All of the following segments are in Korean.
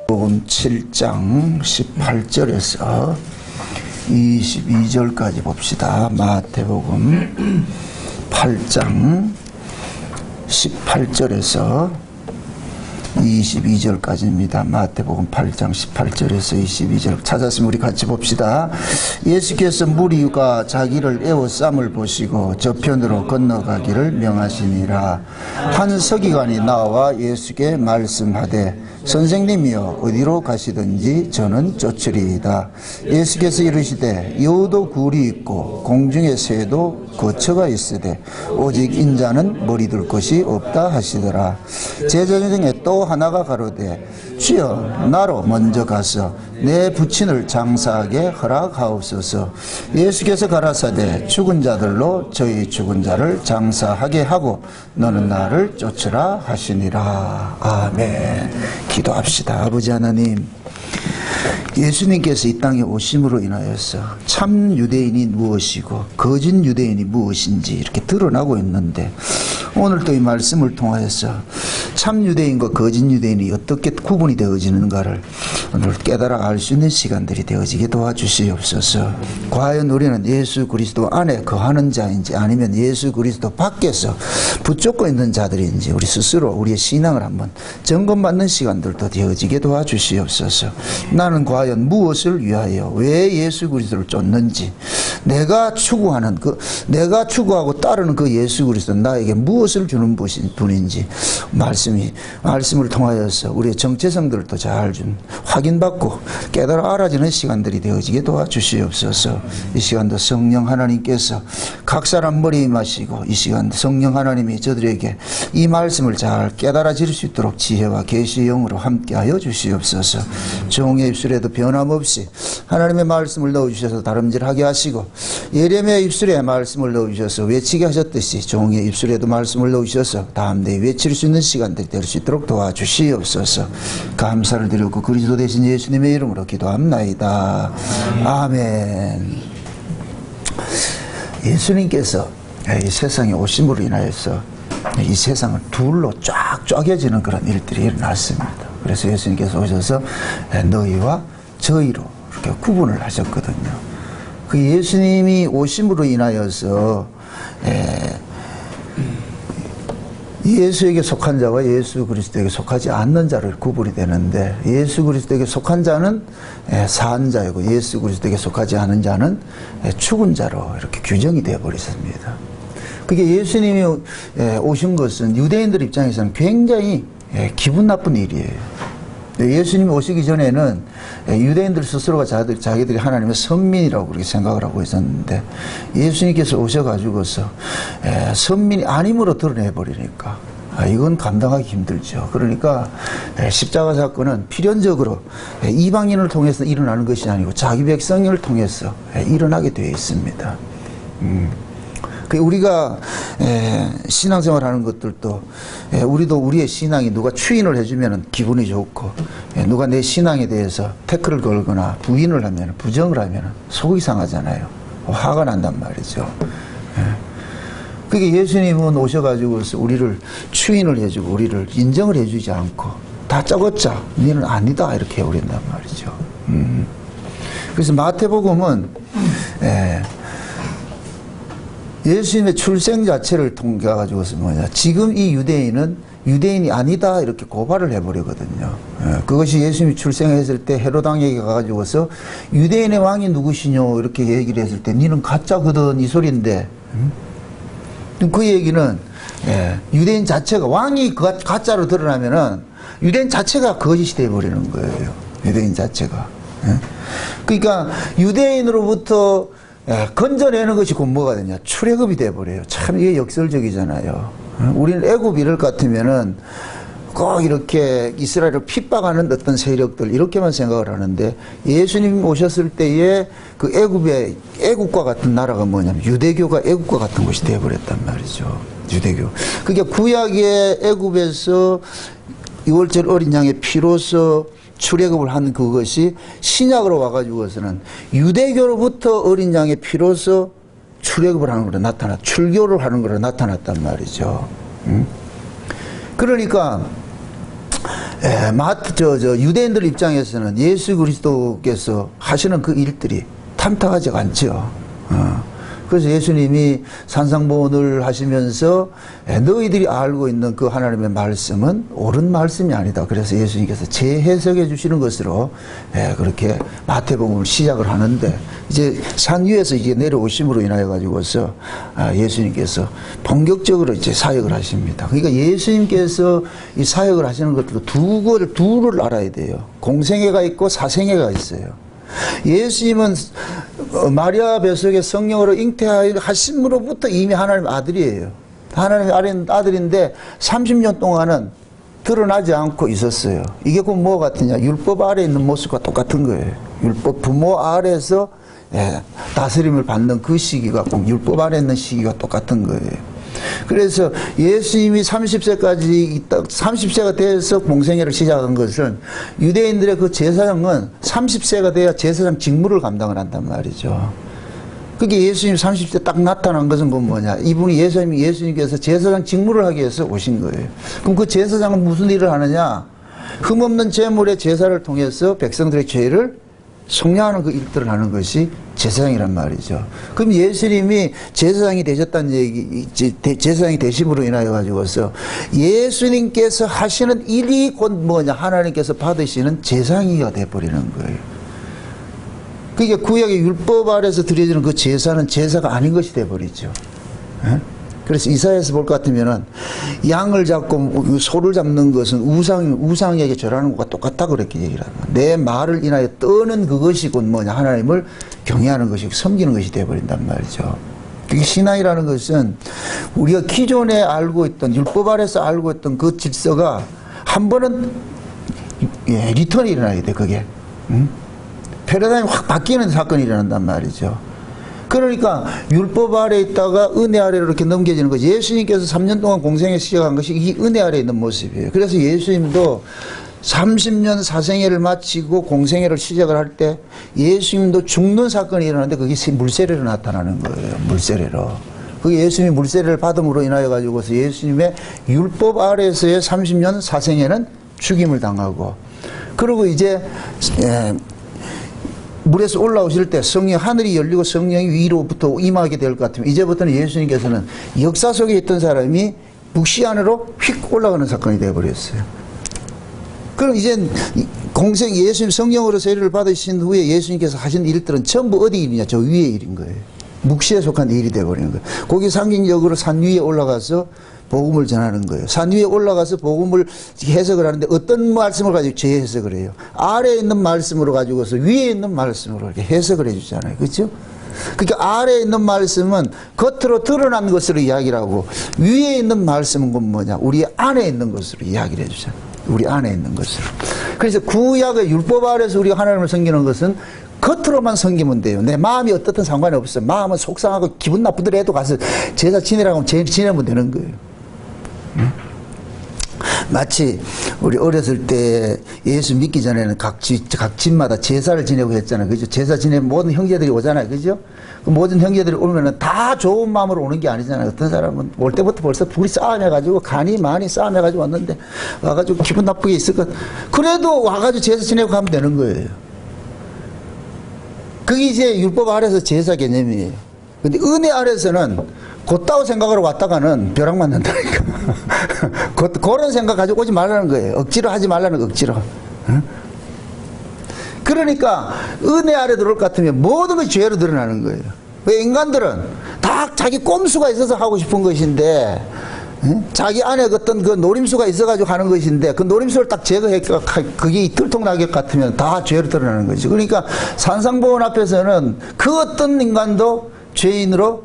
복음 7장 18절에서 22절까지 봅시다. 마태복음 8장 18절에서 22절까지입니다. 마태복음 8장 18절에서 22절 찾았으면 우리 같이 봅시다. 예수께서 무리가 자기를 에워싸을 보시고 저편으로 건너가기를 명하시니라. 한 서기관이 나와 예수께 말씀하되 선생님이여 어디로 가시든지 저는 쫓으리이다. 예수께서 이르시되 여우도 굴이 있고 공중의 새도 거처가 있으되 오직 인자는 머리둘 것이 없다 하시더라. 제자 중에 또 하나가 가로되 주여 나로 먼저 가서 내 부친을 장사하게 허락하옵소서. 예수께서 가라사대 죽은 자들로 저희 죽은 자를 장사하게 하고 너는 나를 쫓으라 하시니라. 아멘. 기도합시다. 아버지 하나님, 예수님께서 이 땅에 오심으로 인하여서 참 유대인이 무엇이고 거짓 유대인이 무엇인지 이렇게 드러나고 있는데 오늘 또 이 말씀을 통하여서 참 유대인과 거짓 유대인이 어떻게 구분이 되어지는가를 오늘 깨달아 알 수 있는 시간들이 되어지게 도와주시옵소서. 과연 우리는 예수 그리스도 안에 거하는 자인지 아니면 예수 그리스도 밖에서 붙잡고 있는 자들인지 우리 스스로 우리의 신앙을 한번 점검받는 시간들도 되어지게 도와주시옵소서. 나는 과연 무엇을 위하여 왜 예수 그리스도를 쫓는지, 내가 추구하는 내가 추구하고 따르는 그 예수 그리스도는 나에게 무엇을 주는 분인지 말씀을 통하여서 우리의 정체성들도 잘 확인받고 깨달아 알아지는 시간들이 되어지게 도와주시옵소서. 이 시간도 성령 하나님께서 각 사람 머리에 임하시고 이 시간도 성령 하나님이 저들에게 이 말씀을 잘 깨달아질 수 있도록 지혜와 계시의 영으로 함께하여 주시옵소서. 종의 입술에도 변함없이 하나님의 말씀을 넣어주셔서 다름질하게 하시고 예레미야 입술에 말씀을 넣어주셔서 외치게 하셨듯이 종의 입술에도 말씀을 넣어주셔서 다음대에 외칠 수 있는 시간들이 될 수 있도록 도와주시옵소서. 감사를 드리고 그리스도 되신 예수님의 이름으로 기도합나이다. 아멘. 예수님께서 이 세상에 오심으로 인하여서 이 세상을 둘로 쫙 쪼개지는 그런 일들이 일어났습니다. 그래서 예수님께서 오셔서 너희와 저희로 이렇게 구분을 하셨거든요. 그 예수님이 오심으로 인하여서 예수에게 속한 자와 예수 그리스도에게 속하지 않는 자를 구분이 되는데 예수 그리스도에게 속한 자는 산 자이고 예수 그리스도에게 속하지 않은 자는 죽은 자로 이렇게 규정이 되어버렸습니다. 그게 예수님이 오신 것은 유대인들 입장에서는 굉장히 기분 나쁜 일이에요. 예수님이 오시기 전에는 유대인들 스스로가 자기들이 하나님의 선민이라고 그렇게 생각을 하고 있었는데 예수님께서 오셔가지고서 선민이 아님으로 드러내버리니까 이건 감당하기 힘들죠. 그러니까 십자가 사건은 필연적으로 이방인을 통해서 일어나는 것이 아니고 자기 백성을 통해서 일어나게 되어 있습니다. 우리가 신앙생활 하는 것들도 우리도 우리의 신앙이 누가 추인을 해주면 기분이 좋고 누가 내 신앙에 대해서 태클을 걸거나 부인을 하면 부정을 하면 속이 상하잖아요. 화가 난단 말이죠. 그게 예수님은 오셔가지고 우리를 추인을 해주고 우리를 인정을 해주지 않고 다 적었자 너는 아니다 이렇게 해버린단 말이죠. 그래서 마태복음은 예수님의 출생 자체를 통해가지고서 지금 이 유대인은 유대인이 아니다 이렇게 고발을 해버리거든요. 그것이 예수님이 출생했을 때 헤로당에게 가가지고서 유대인의 왕이 누구시뇨 이렇게 얘기를 했을 때 니는 가짜거든 이 소리인데 그 얘기는 유대인 자체가 왕이 가짜로 드러나면은 유대인 자체가 거짓이 되어버리는 거예요. 유대인 자체가. 그러니까 유대인으로부터 건져내는 것이 곧 뭐가 되냐? 출애굽이 돼버려요. 참 이게 역설적이잖아요. 우리는 애굽 이럴 것 같으면은 꼭 이렇게 이스라엘을 핍박하는 어떤 세력들 이렇게만 생각을 하는데 예수님 오셨을 때에 그 애굽과 같은 나라가 뭐냐면 유대교가 애굽과 같은 곳이 되어버렸단 말이죠. 유대교. 그게 구약의 애굽에서 6월절 어린 양의 피로서 출애굽을 한 그것이 신약으로 와가지고서는 유대교로부터 어린 양의 피로서 출애굽을 하는 거로 출교를 하는 거로 나타났단 말이죠. 그러니까 유대인들 입장에서는 예수 그리스도께서 하시는 그 일들이 탐탁하지 않죠. 그래서 예수님이 산상보훈을 하시면서 너희들이 알고 있는 그 하나님의 말씀은 옳은 말씀이 아니다. 그래서 예수님께서 재해석해 주시는 것으로 그렇게 마태복음을 시작을 하는데, 이제 산 위에서 이제 내려오심으로 인하여 가지고서 예수님께서 본격적으로 이제 사역을 하십니다. 그러니까 예수님께서 이 사역을 하시는 것도 둘을 알아야 돼요. 공생애가 있고 사생애가 있어요. 예수님은 마리아 뱃속에 성령으로 잉태하심으로부터 이미 하나님의 아들이에요. 하나님의 아들인데 30년 동안은 드러나지 않고 있었어요. 이게 그 뭐 같으냐? 율법 아래에 있는 모습과 똑같은 거예요. 율법 부모 아래에서 다스림을 받는 그 시기가 꼭 율법 아래에 있는 시기가 똑같은 거예요. 그래서 예수님이 30세가 돼서 공생애를 시작한 것은, 유대인들의 그 제사장은 30세가 돼야 제사장 직무를 감당을 한단 말이죠. 그게 예수님 30세 딱 나타난 것은 그 뭐냐? 이분이 예수님께서 제사장 직무를 하기 위해서 오신 거예요. 그럼 그 제사장은 무슨 일을 하느냐? 흠없는 제물의 제사를 통해서 백성들의 죄를 속량하는 그 일들을 하는 것이 제사장이란 말이죠. 그럼 예수님이 제사장이 되셨다는 얘기, 제사장이 되심으로 인하여 가지고서 예수님께서 하시는 일이 곧 뭐냐? 하나님께서 받으시는 제사장이가 되어버리는 거예요. 그게 구약의 율법 아래서 드려지는 그 제사는 제사가 아닌 것이 되어버리죠. 그래서 이사야에서 볼 것 같으면은 양을 잡고 소를 잡는 것은 우상에게 절하는 것과 똑같다, 그렇게 얘기를 합니다. 내 말을 인하여 떠는 그것이 곧 뭐냐? 하나님을 경외하는 것이고 섬기는 것이 되어버린단 말이죠. 그게 신앙이라는 것은 우리가 기존에 알고 있던, 율법 아래서 알고 있던 그 질서가 한 번은 리턴이 일어나야 돼, 그게. 패러다임이 확 바뀌는 사건이 일어난단 말이죠. 그러니까 율법 아래에 있다가 은혜 아래로 이렇게 넘겨지는 거지. 예수님께서 3년 동안 공생애 시작한 것이 이 은혜 아래에 있는 모습이에요. 그래서 예수님도 30년 사생애를 마치고 공생애를 시작을 할 때 예수님도 죽는 사건이 일어나는데 그게 물세례로 나타나는 거예요. 물세례로. 그게 예수님이 물세례를 받음으로 인하여 가지고서 예수님의 율법 아래에서의 30년 사생애는 죽임을 당하고, 그리고 이제 물에서 올라오실 때 성령, 하늘이 열리고 성령이 위로부터 임하게 될 것 같으면, 이제부터는 예수님께서는 역사 속에 있던 사람이 묵시 안으로 휙 올라가는 사건이 되어버렸어요. 그럼 이제 예수님 성령으로 세례를 받으신 후에 예수님께서 하신 일들은 전부 어디 일이냐? 저 위의 일인 거예요. 묵시에 속한 일이 되어버리는 거예요. 거기 상징적으로 산 위에 올라가서 복음을 전하는 거예요. 산 위에 올라가서 복음을 해석을 하는데 어떤 말씀을 가지고 재해석을 해요? 아래에 있는 말씀으로 가지고서 위에 있는 말씀으로 이렇게 해석을 해주잖아요. 그렇죠? 그러니까 아래에 있는 말씀은 겉으로 드러난 것으로 이야기를 하고, 위에 있는 말씀은 뭐냐? 우리 안에 있는 것으로 이야기를 해주잖아요. 우리 안에 있는 것으로. 그래서 구약의 율법 아래서 우리가 하나님을 섬기는 것은 겉으로만 섬기면 돼요. 내 마음이 어떻든 상관이 없어요. 마음은 속상하고 기분 나쁘더라도 가서 제사 지내라고 하면 지내면 되는 거예요. 마치 우리 어렸을 때 예수 믿기 전에는 각 집마다 제사를 지내고 했잖아요. 그죠? 제사 지내면 모든 형제들이 오잖아요. 그죠? 그 모든 형제들이 오면은 다 좋은 마음으로 오는 게 아니잖아요. 어떤 사람은 올 때부터 벌써 둘이 싸움해가지고 간이 많이 싸움해가지고 왔는데 와가지고 기분 나쁘게 있을 것. 그래도 와가지고 제사 지내고 가면 되는 거예요. 그게 이제 율법 아래서 제사 개념이에요. 근데 은혜 아래서는 곧다고 생각으로 왔다가는 벼락 맞는다니까. 그런 생각 가지고 오지 말라는 거예요. 억지로 하지 말라는 거, 억지로. 그러니까 은혜 아래 들어올 것 같으면 모든 것이 죄로 드러나는 거예요. 왜? 인간들은 다 자기 꼼수가 있어서 하고 싶은 것인데, 자기 안에 어떤 그 노림수가 있어가지고 하는 것인데, 그 노림수를 딱 제거해, 그게 들통나게 같으면 다 죄로 드러나는 거죠. 그러니까 산상보훈 앞에서는 그 어떤 인간도 죄인으로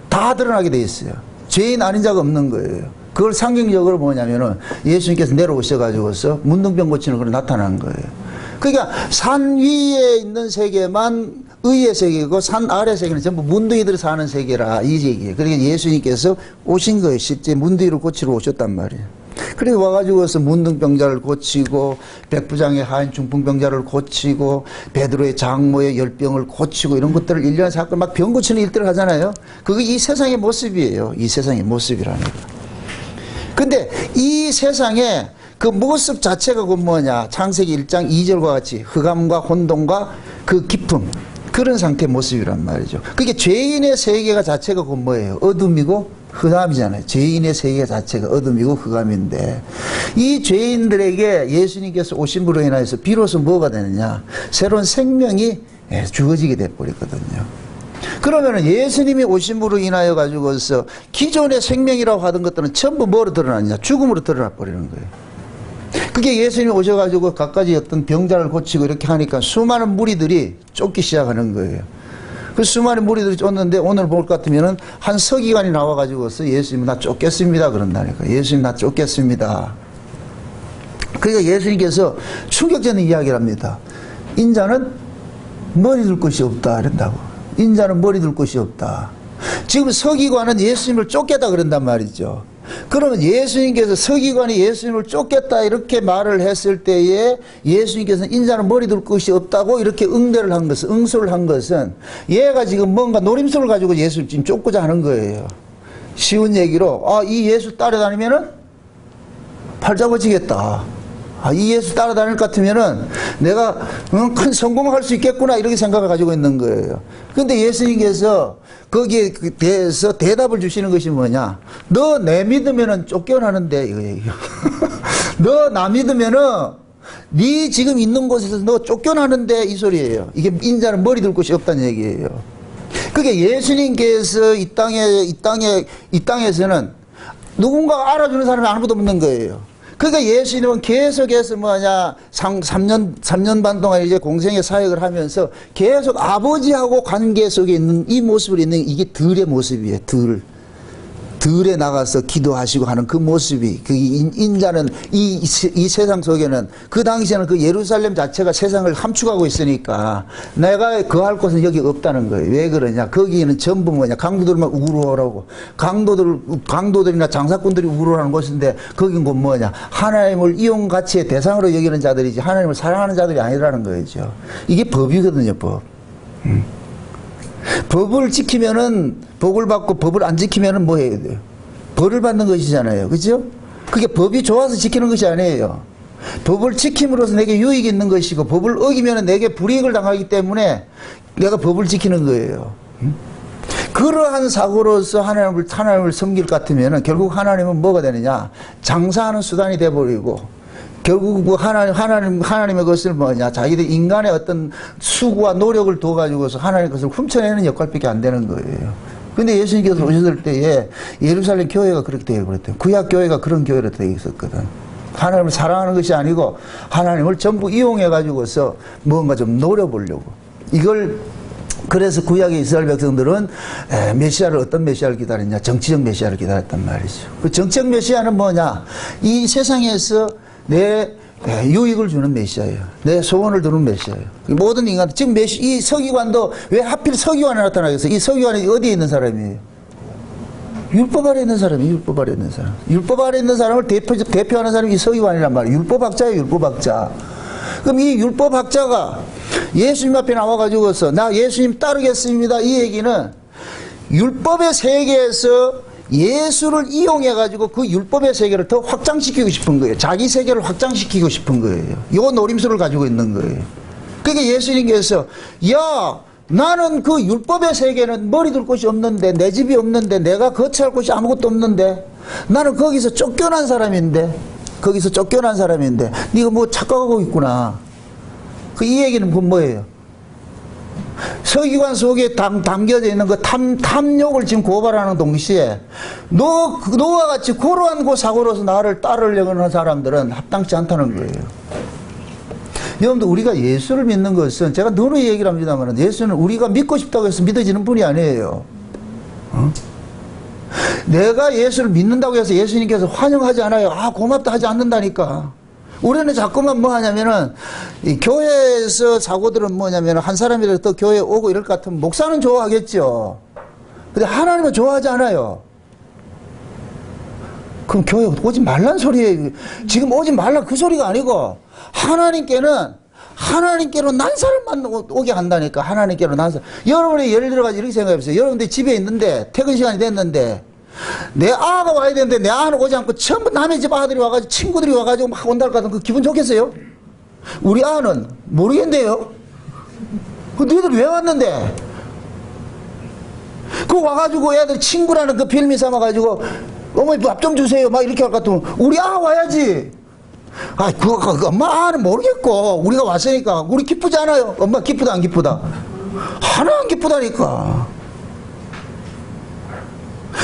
다 드러나게 돼 있어요. 죄인 아닌 자가 없는 거예요. 그걸 상징적으로 뭐냐면은 예수님께서 내려오셔가지고서 문둥병 고치는 걸로 나타난 거예요. 그러니까 산 위에 있는 세계만 의의 세계고 산 아래 세계는 전부 문둥이들이 사는 세계라, 이 얘기예요. 그러니까 예수님께서 오신 거예요. 실제 문둥이를 고치러 오셨단 말이에요. 그래서 와가지고서 문둥병자를 고치고, 백부장의 하인 중풍병자를 고치고, 베드로의 장모의 열병을 고치고, 이런 것들을 일련의 사건 막 병 고치는 일들을 하잖아요. 그게 이 세상의 모습이에요. 이 세상의 모습이라는 거. 근데 이 세상에 그 모습 자체가 그 뭐냐, 창세기 1장 2절과 같이 흑암과 혼돈과 그 기쁨, 그런 상태의 모습이란 말이죠. 그게 죄인의 세계가 자체가 그 뭐예요? 어둠이고 흑암이잖아요. 죄인의 세계 자체가 어둠이고 흑암인데, 이 죄인들에게 예수님께서 오심으로 인하여서 비로소 뭐가 되느냐, 새로운 생명이 주어지게 돼버리거든요. 그러면 예수님이 오심으로 인하여 가지고서 기존의 생명이라고 하던 것들은 전부 뭐로 드러나느냐, 죽음으로 드러나 버리는 거예요. 그게 예수님이 오셔가지고 갖가지 어떤 병자를 고치고 이렇게 하니까 수많은 무리들이 쫓기 시작하는 거예요. 그 수많은 무리들이 쫓는데 오늘 볼 것 같으면은 한 서기관이 나와가지고서 예수님 나 쫓겠습니다 그런다니까. 예수님 나 쫓겠습니다. 그러니까 예수님께서 충격적인 이야기를 합니다. 인자는 머리 둘 곳이 없다 이런다고. 인자는 머리 둘 곳이 없다. 지금 서기관은 예수님을 쫓겠다 그런단 말이죠. 그러면 예수님께서, 서기관이 예수님을 쫓겠다 이렇게 말을 했을 때에 예수님께서는 인자는 머리 둘 곳이 없다고 이렇게 응대를 한 것은, 응수를 한 것은 얘가 지금 뭔가 노림수를 가지고 예수를 지금 쫓고자 하는 거예요. 쉬운 얘기로, 이 예수 따라다니면은 팔 잡아지겠다. 이 예수 따라다닐 것 같으면은 내가 큰 성공할 수 있겠구나 이렇게 생각을 가지고 있는 거예요. 그런데 예수님께서 거기에 대해서 대답을 주시는 것이 뭐냐, 너 내 믿으면은 쫓겨나는데 이거예요. 너 나 믿으면은 네 지금 있는 곳에서 너 쫓겨나는데 이 소리예요. 이게 인자는 머리 둘 곳이 없다는 얘기예요. 그게 예수님께서 이 땅에서는 누군가 알아주는 사람이 아무도 없는 거예요. 그러니까 예수님은 계속해서 뭐냐, 3년 반 동안 이제 공생의 사역을 하면서 계속 아버지하고 관계 속에 있는 이 모습을 있는, 이게 들의 모습이에요. 들에 나가서 기도하시고 하는 그 모습이, 그 인자는 이 세상 속에는, 그 당시에는 그 예루살렘 자체가 세상을 함축하고 있으니까 내가 거할 곳은 여기 없다는 거예요. 왜 그러냐, 거기는 전부 뭐냐, 강도들만 우르르하고, 강도들이나 장사꾼들이 우르르하는 곳인데 거긴 곧 뭐냐, 하나님을 이용 가치의 대상으로 여기는 자들이지 하나님을 사랑하는 자들이 아니라는 거죠. 이게 법이거든요, 법. 법을 지키면은 복을 받고, 법을 안 지키면은 뭐 해야 돼요? 벌을 받는 것이잖아요. 그죠? 그게 법이 좋아서 지키는 것이 아니에요. 법을 지킴으로써 내게 유익이 있는 것이고, 법을 어기면 내게 불이익을 당하기 때문에 내가 법을 지키는 거예요. 그러한 사고로서 하나님을 섬길 것 같으면은 결국 하나님은 뭐가 되느냐? 장사하는 수단이 돼버리고, 결국 뭐 하나님의 것을 뭐냐, 자기들 인간의 어떤 수고와 노력을 둬가지고서 하나님의 것을 훔쳐내는 역할밖에 안 되는 거예요. 근데 예수님께서 오셨을 때에 예루살렘 교회가 그렇게 되어버렸대요. 구약 교회가 그런 교회로 되어 있었거든. 하나님을 사랑하는 것이 아니고 하나님을 전부 이용해가지고서 뭔가 좀 노려보려고. 이걸, 그래서 구약의 이스라엘 백성들은 메시아를, 어떤 메시아를 기다렸냐? 정치적 메시아를 기다렸단 말이죠. 그 정치적 메시아는 뭐냐? 이 세상에서 내 유익을 주는 메시아예요. 내 소원을 두는 메시아예요. 모든 인간, 지금 이 서기관도 왜 하필 서기관에 나타나겠어요? 이 서기관이 어디에 있는 사람이에요? 율법 아래 있는 사람이에요. 율법 아래 있는 사람. 율법 아래 있는 사람을 대표하는 사람이 이 서기관이란 말이에요. 율법학자예요. 율법학자. 그럼 이 율법학자가 예수님 앞에 나와가지고서 나 예수님 따르겠습니다, 이 얘기는 율법의 세계에서 예수를 이용해가지고 그 율법의 세계를 더 확장시키고 싶은 거예요. 자기 세계를 확장시키고 싶은 거예요. 요 노림수를 가지고 있는 거예요. 그러니까 예수님께서, 야, 나는 그 율법의 세계는 머리 둘 곳이 없는데, 내 집이 없는데, 내가 거처할 곳이 아무것도 없는데, 나는 거기서 쫓겨난 사람인데, 네가 뭐 착각하고 있구나. 이 얘기는 그 뭐예요? 서기관 속에 담겨져 있는 그 탐욕을 지금 고발하는 동시에 너와 같이 그러한 그 사고로서 나를 따르려고 하는 사람들은 합당치 않다는 거예요. 여러분들, 우리가 예수를 믿는 것은, 제가 늘 얘기를 합니다만, 예수는 우리가 믿고 싶다고 해서 믿어지는 분이 아니에요. 내가 예수를 믿는다고 해서 예수님께서 환영하지 않아요. 고맙다 하지 않는다니까. 우리는 자꾸만 뭐 하냐면은, 이 교회에서 사고들은 뭐냐면은, 한 사람이라도 또 교회에 오고 이럴 것 같으면 목사는 좋아하겠죠. 근데 하나님은 좋아하지 않아요. 그럼 교회 오지 말란 소리예요. 지금 오지 말라 그 소리가 아니고, 하나님께로 난 사람만 오게 한다니까. 하나님께로 난 사람. 여러분이 예를 들어가지고 이렇게 생각해보세요. 여러분들 집에 있는데, 퇴근 시간이 됐는데, 내 아가 와야 되는데 내 아는 오지 않고 전부 남의 집 아들이 와가지고 친구들이 와가지고 막 온다 할 것 같으면 그 기분 좋겠어요? 우리 아는 모르겠는데요? 그 너희들 왜 왔는데? 그 와가지고 애들 친구라는 그 빌미 삼아가지고 어머니 밥 좀 주세요 막 이렇게 할 것 같으면 우리 아 와야지. 아, 그 엄마 아는 모르겠고 우리가 왔으니까 우리 기쁘지 않아요? 엄마 기쁘다 안 기쁘다? 하나 안 기쁘다니까.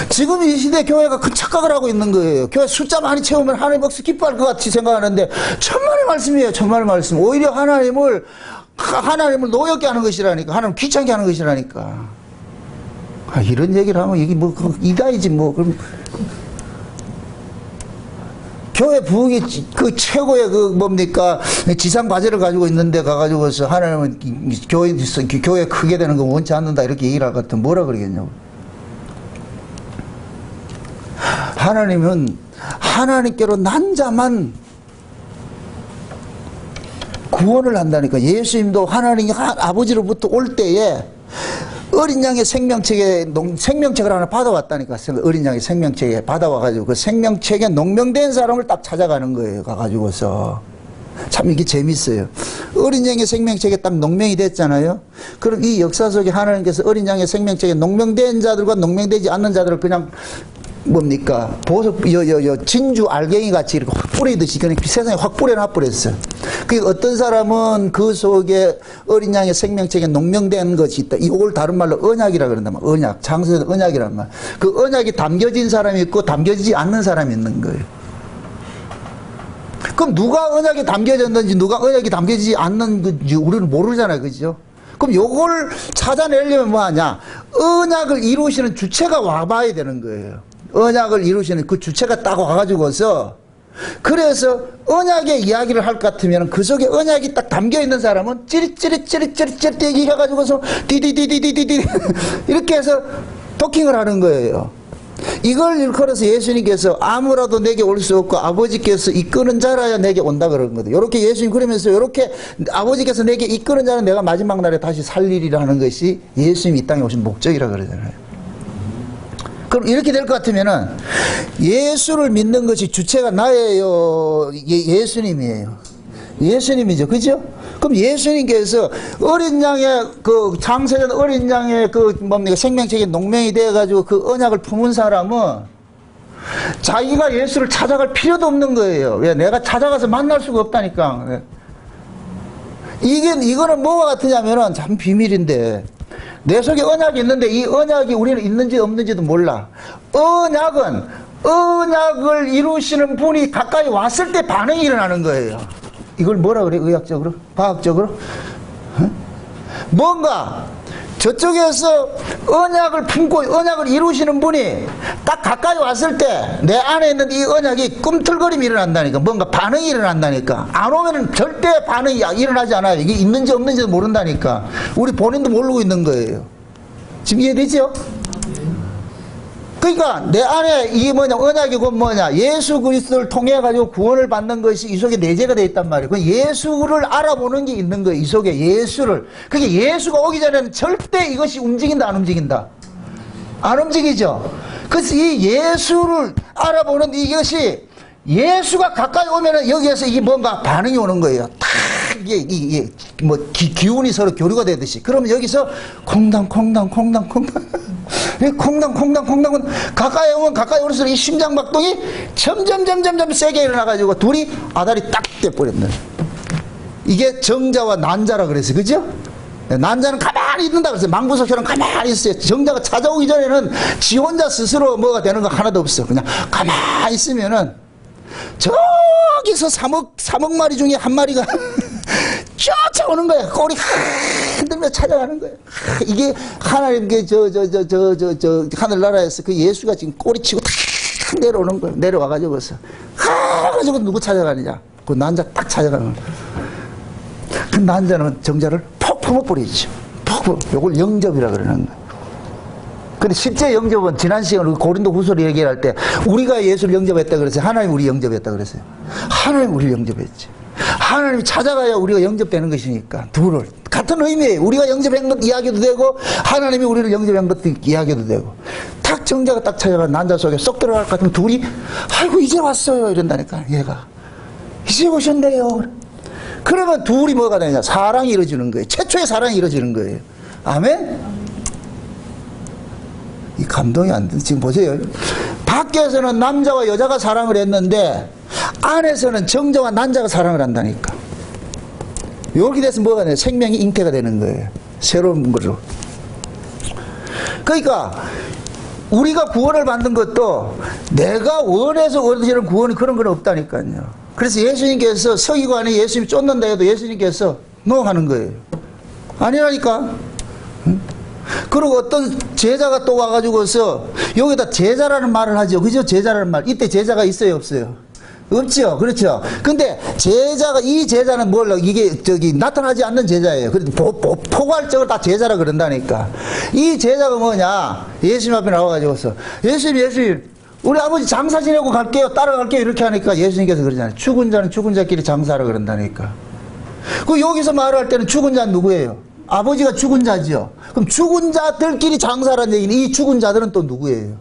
지금 이 시대 교회가 큰 착각을 하고 있는 거예요. 교회 숫자 많이 채우면 하나님 억수 기뻐할 것 같이 생각하는데 천만의 말씀이에요. 천만의 말씀. 오히려 하나님을 노엽게 하는 것이라니까. 하나님 귀찮게 하는 것이라니까. 아, 이런 얘기를 하면 이게 뭐 이다이지 뭐. 그럼 교회 부흥이 그 최고의 그 뭡니까 지상 과제를 가지고 있는데 가가지고서 하나님은 교회 크게 되는 거 원치 않는다 이렇게 얘기를 할 것 같으면 뭐라 그러겠냐고. 하나님은 하나님께로 난 자만 구원을 한다니까. 예수님도 하나님 아버지로부터 올 때에 어린 양의 생명책을 하나 받아왔다니까. 어린 양의 생명책에 받아와가지고 그 생명책에 농명된 사람을 딱 찾아가는 거예요. 가가지고서. 참 이게 재밌어요. 어린 양의 생명책에 딱 농명이 됐잖아요. 그럼 이 역사 속에 하나님께서 어린 양의 생명책에 농명된 자들과 농명되지 않는 자들을 그냥 뭡니까 보석 진주 알갱이 같이 이렇게 확 뿌리듯이 그냥 세상에 확 뿌려놔버렸어요. 그 어떤 사람은 그 속에 어린 양의 생명책에 농명된 것이 있다. 이걸 다른 말로 언약이라 그런단 말이야. 언약. 장세는 언약이란 말. 그 언약이 담겨진 사람이 있고 담겨지지 않는 사람이 있는 거예요. 그럼 누가 언약이 담겨졌는지 누가 언약이 담겨지지 않는 건지 우리는 모르잖아요. 그죠? 그럼 요걸 찾아내려면 뭐 하냐? 언약을 이루시는 주체가 와봐야 되는 거예요. 언약을 이루시는 그 주체가 딱 와가지고서 그래서 언약의 이야기를 할 것 같으면 그 속에 언약이 딱 담겨있는 사람은 찌릿찌릿 얘기해가지고서 디디디디디디디 이렇게 해서 도킹을 하는 거예요. 이걸 일컬어서 예수님께서 아무라도 내게 올 수 없고 아버지께서 이끄는 자라야 내게 온다 그런 거예요. 이렇게 예수님 그러면서 이렇게 아버지께서 내게 이끄는 자는 내가 마지막 날에 다시 살리리라 하는 것이 예수님이 이 땅에 오신 목적이라 그러잖아요. 그럼 이렇게 될 것 같으면은 예수를 믿는 것이 주체가 나예요. 예수님이에요. 예수님이죠. 그죠? 그럼 예수님께서 어린 양의 그 장세전 어린 양의 그 뭡니까 생명책에 농명이 되어가지고 그 언약을 품은 사람은 자기가 예수를 찾아갈 필요도 없는 거예요. 왜? 내가 찾아가서 만날 수가 없다니까. 이거는 뭐와 같으냐면은 참 비밀인데 내 속에 언약이 있는데 이 언약이 우리는 있는지 없는지도 몰라. 언약을 이루시는 분이 가까이 왔을 때 반응이 일어나는 거예요. 이걸 뭐라 그래? 의학적으로? 과학적으로? 뭔가 저쪽에서 언약을 품고 언약을 이루시는 분이 딱 가까이 왔을 때 내 안에 있는 이 언약이 꿈틀거림이 일어난다니까. 뭔가 반응이 일어난다니까. 안 오면은 절대 반응이 일어나지 않아요. 이게 있는지 없는지도 모른다니까. 우리 본인도 모르고 있는 거예요. 지금 이해되죠? 그러니까 내 안에 이게 뭐냐 언약이 곧 뭐냐 예수 그리스도를 통해 가지고 구원을 받는 것이 이 속에 내재가 되어 있단 말이에요. 그 예수를 알아보는 게 있는 거예요. 이 속에 예수를. 그게 예수가 오기 전에는 절대 이것이 움직인다 안 움직인다? 안 움직이죠. 그래서 이 예수를 알아보는 이것이 예수가 가까이 오면은 여기에서 이게 뭔가 반응이 오는 거예요. 탁 이게 뭐 기운이 서로 교류가 되듯이. 그러면 여기서 콩당 가까이 오면 가까이 올수록 이 심장박동이 점점 세게 일어나가지고 둘이 아다리 딱 떼버렸네. 이게 정자와 난자라 그랬어요. 그죠? 난자는 가만히 있는다 그랬어요. 망부석처럼 가만히 있어요. 정자가 찾아오기 전에는 지 혼자 스스로 뭐가 되는 거 하나도 없어. 그냥 가만히 있으면은 저기서 3억 마리 중에 한 마리가 쫓아오는 거야. 꼬리 흔들며 찾아가는 거야. 이게 하나님께 하늘나라에서 그 예수가 지금 꼬리치고 탁 내려오는 거야. 내려와가지고서 가지고 누구 찾아가느냐? 그 난자 딱 찾아가는 거야. 그 난자는 정자를 퍽 퍼먹버리죠. 요걸 영접이라 그러는 거야. 근데 실제 영접은 지난 시간에 고린도 후서를 얘기할 때 우리가 예수를 영접했다 그랬어요. 하나님 우리 영접했다 그랬어요. 하나님 우리를 영접했지. 하나님이 찾아가야 우리가 영접되는 것이니까 둘을 같은 의미예요. 우리가 영접한 것 이야기도 되고 하나님이 우리를 영접한 것도 이야기도 되고 탁 정자가 딱 찾아가 난자 속에 쏙 들어갈 것 같으면 둘이 아이고 이제 왔어요 이런다니까. 얘가 이제 오셨네요. 그러면 둘이 뭐가 되냐, 사랑이 이루어지는 거예요. 최초의 사랑이 이루어지는 거예요. 아멘. 이 감동이 안 돼. 지금 보세요. 밖에서는 남자와 여자가 사랑을 했는데 안에서는 정자와 난자가 사랑을 한다니까. 이렇게 돼서 뭐가 돼요? 생명이 잉태가 되는 거예요. 새로운 거로. 그러니까 우리가 구원을 받는 것도 내가 원해서 얻어지는 구원이 그런 건 없다니까요. 그래서 예수님께서 서기관이 예수님이 쫓는다 해도 예수님께서 너 하는 거예요. 아니라니까. 응? 그리고 어떤 제자가 또 와가지고서 여기다 제자라는 말을 하죠. 그죠? 제자라는 말. 이때 제자가 있어요, 없어요? 없죠. 그렇죠. 근데 제자가, 이 제자는 뭘로, 이게 나타나지 않는 제자예요. 그런데 포괄적으로 다 제자라 그런다니까. 이 제자가 뭐냐, 예수님 앞에 나와가지고서 예수님 우리 아버지 장사 지내고 갈게요, 따라갈게요 이렇게 하니까 예수님께서 그러잖아요. 죽은 자는 죽은 자끼리 장사하라 그런다니까. 그 여기서 말할 때는 죽은 자는 누구예요? 아버지가 죽은 자지요. 그럼 죽은 자들끼리 장사라는 얘기는 이 죽은 자들은 또 누구예요?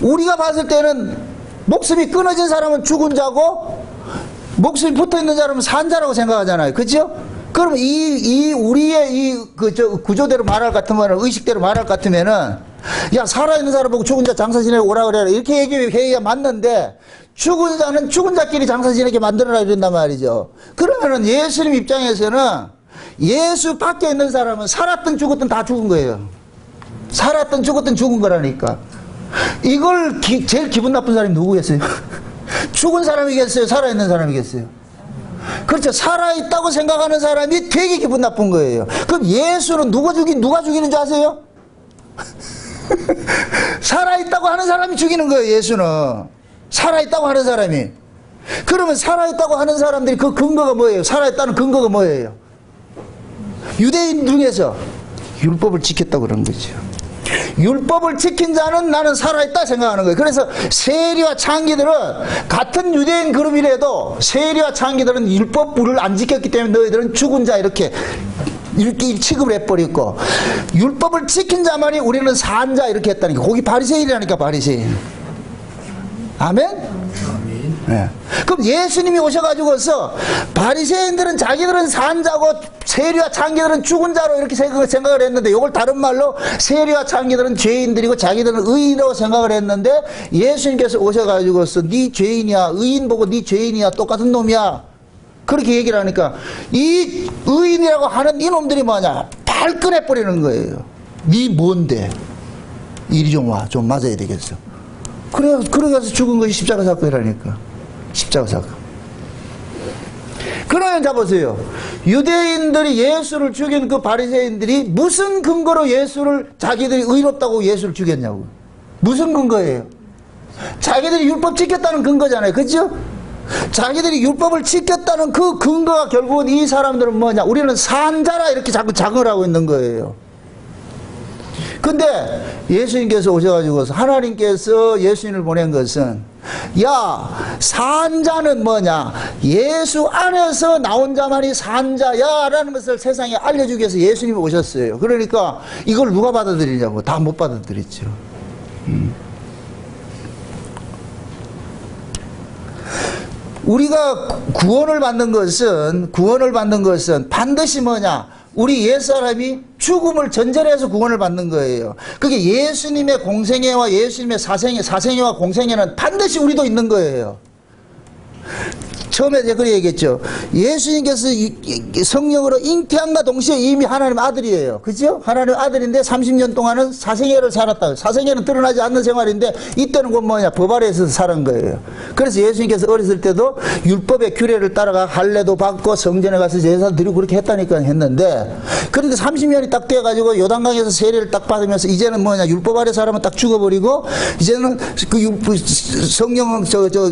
우리가 봤을 때는 목숨이 끊어진 사람은 죽은 자고 목숨이 붙어있는 사람은 산 자라고 생각하잖아요. 그죠? 그럼 우리의 구조대로 말할 같으면, 의식대로 말할 같으면은, 야, 살아있는 사람 보고 죽은 자 장사 지내고 오라 그래라. 이렇게 얘기해야 맞는데, 죽은 자는 죽은 자끼리 장사 지내게 만들어라 이런단 말이죠. 그러면은 예수님 입장에서는 예수 밖에 있는 사람은 살았든 죽었든 다 죽은 거예요. 살았든 죽었든 죽은 거라니까. 이걸 제일 기분 나쁜 사람이 누구겠어요? 죽은 사람이겠어요? 살아있는 사람이겠어요? 그렇죠. 살아있다고 생각하는 사람이 되게 기분 나쁜 거예요. 그럼 예수는 누가 죽이는 줄 아세요? 살아있다고 하는 사람이 죽이는 거예요, 예수는. 살아있다고 하는 사람이. 그러면 살아있다고 하는 사람들이 그 근거가 뭐예요? 살아있다는 근거가 뭐예요? 유대인 중에서 율법을 지켰다고 그런 거죠. 율법을 지킨 자는 나는 살아있다 생각하는 거예요. 그래서 세리와 창기들은 같은 유대인 그룹이라도 세리와 창기들은 율법을 안 지켰기 때문에 너희들은 죽은 자 이렇게 취급을 해버리고, 율법을 지킨 자만이 우리는 산 자 이렇게 했다니까. 거기 바리새인이라니까, 바리새인. 아멘? 네. 그럼 예수님이 오셔가지고서 바리새인들은 자기들은 산 자고 세리와 창기들은 죽은 자로 이렇게 생각을 했는데, 이걸 다른 말로 세리와 창기들은 죄인들이고 자기들은 의인이라고 생각을 했는데, 예수님께서 오셔가지고서 네 죄인이야, 의인 보고 네 죄인이야, 똑같은 놈이야, 그렇게 얘기를 하니까 이 의인이라고 하는 이놈들이 뭐냐, 발끈해버리는 거예요. 네 뭔데? 이리 좀 와, 좀 맞아야 되겠어. 그래가서 죽은 것이 십자가 사건이라니까. 십자가 사건. 그러면 잡으세요. 유대인들이 예수를 죽인 그 바리새인들이 무슨 근거로 예수를, 자기들이 의롭다고 예수를 죽였냐고. 무슨 근거예요? 자기들이 율법 지켰다는 근거잖아요. 그죠? 자기들이 율법을 지켰다는 그 근거가 결국은 이 사람들은 뭐냐, 우리는 산자라 이렇게 자꾸 자긍을 하고 있는 거예요. 근데 예수님께서 오셔가지고서, 하나님께서 예수님을 보낸 것은, 야, 산자는 뭐냐, 예수 안에서 나온 자만이 산자야 라는 것을 세상에 알려주기 위해서 예수님이 오셨어요. 그러니까 이걸 누가 받아들이냐고. 다 못 받아들였죠. 우리가 구원을 받는 것은 반드시 뭐냐, 우리 옛사람이 죽음을 전제해서 구원을 받는 거예요. 그게 예수님의 공생애와 예수님의 사생애와 공생애는 반드시 우리도 있는 거예요. 처음에 제가 그렇게 얘기했죠. 예수님께서 성령으로 잉태함과 동시에 이미 하나님의 아들이에요. 그죠? 하나님의 아들인데 30년 동안은 사생애를 살았다. 사생애는 드러나지 않는 생활인데 이때는 곧 뭐냐, 법 아래에서 살은 거예요. 그래서 예수님께서 어렸을 때도 율법의 규례를 따라가 할례도 받고 성전에 가서 제사 드리고 그렇게 했는데, 그런데 30년이 딱 돼가지고 요단강에서 세례를 딱 받으면서 이제는 뭐냐, 율법 아래 사람은 딱 죽어버리고 이제는 그 성령은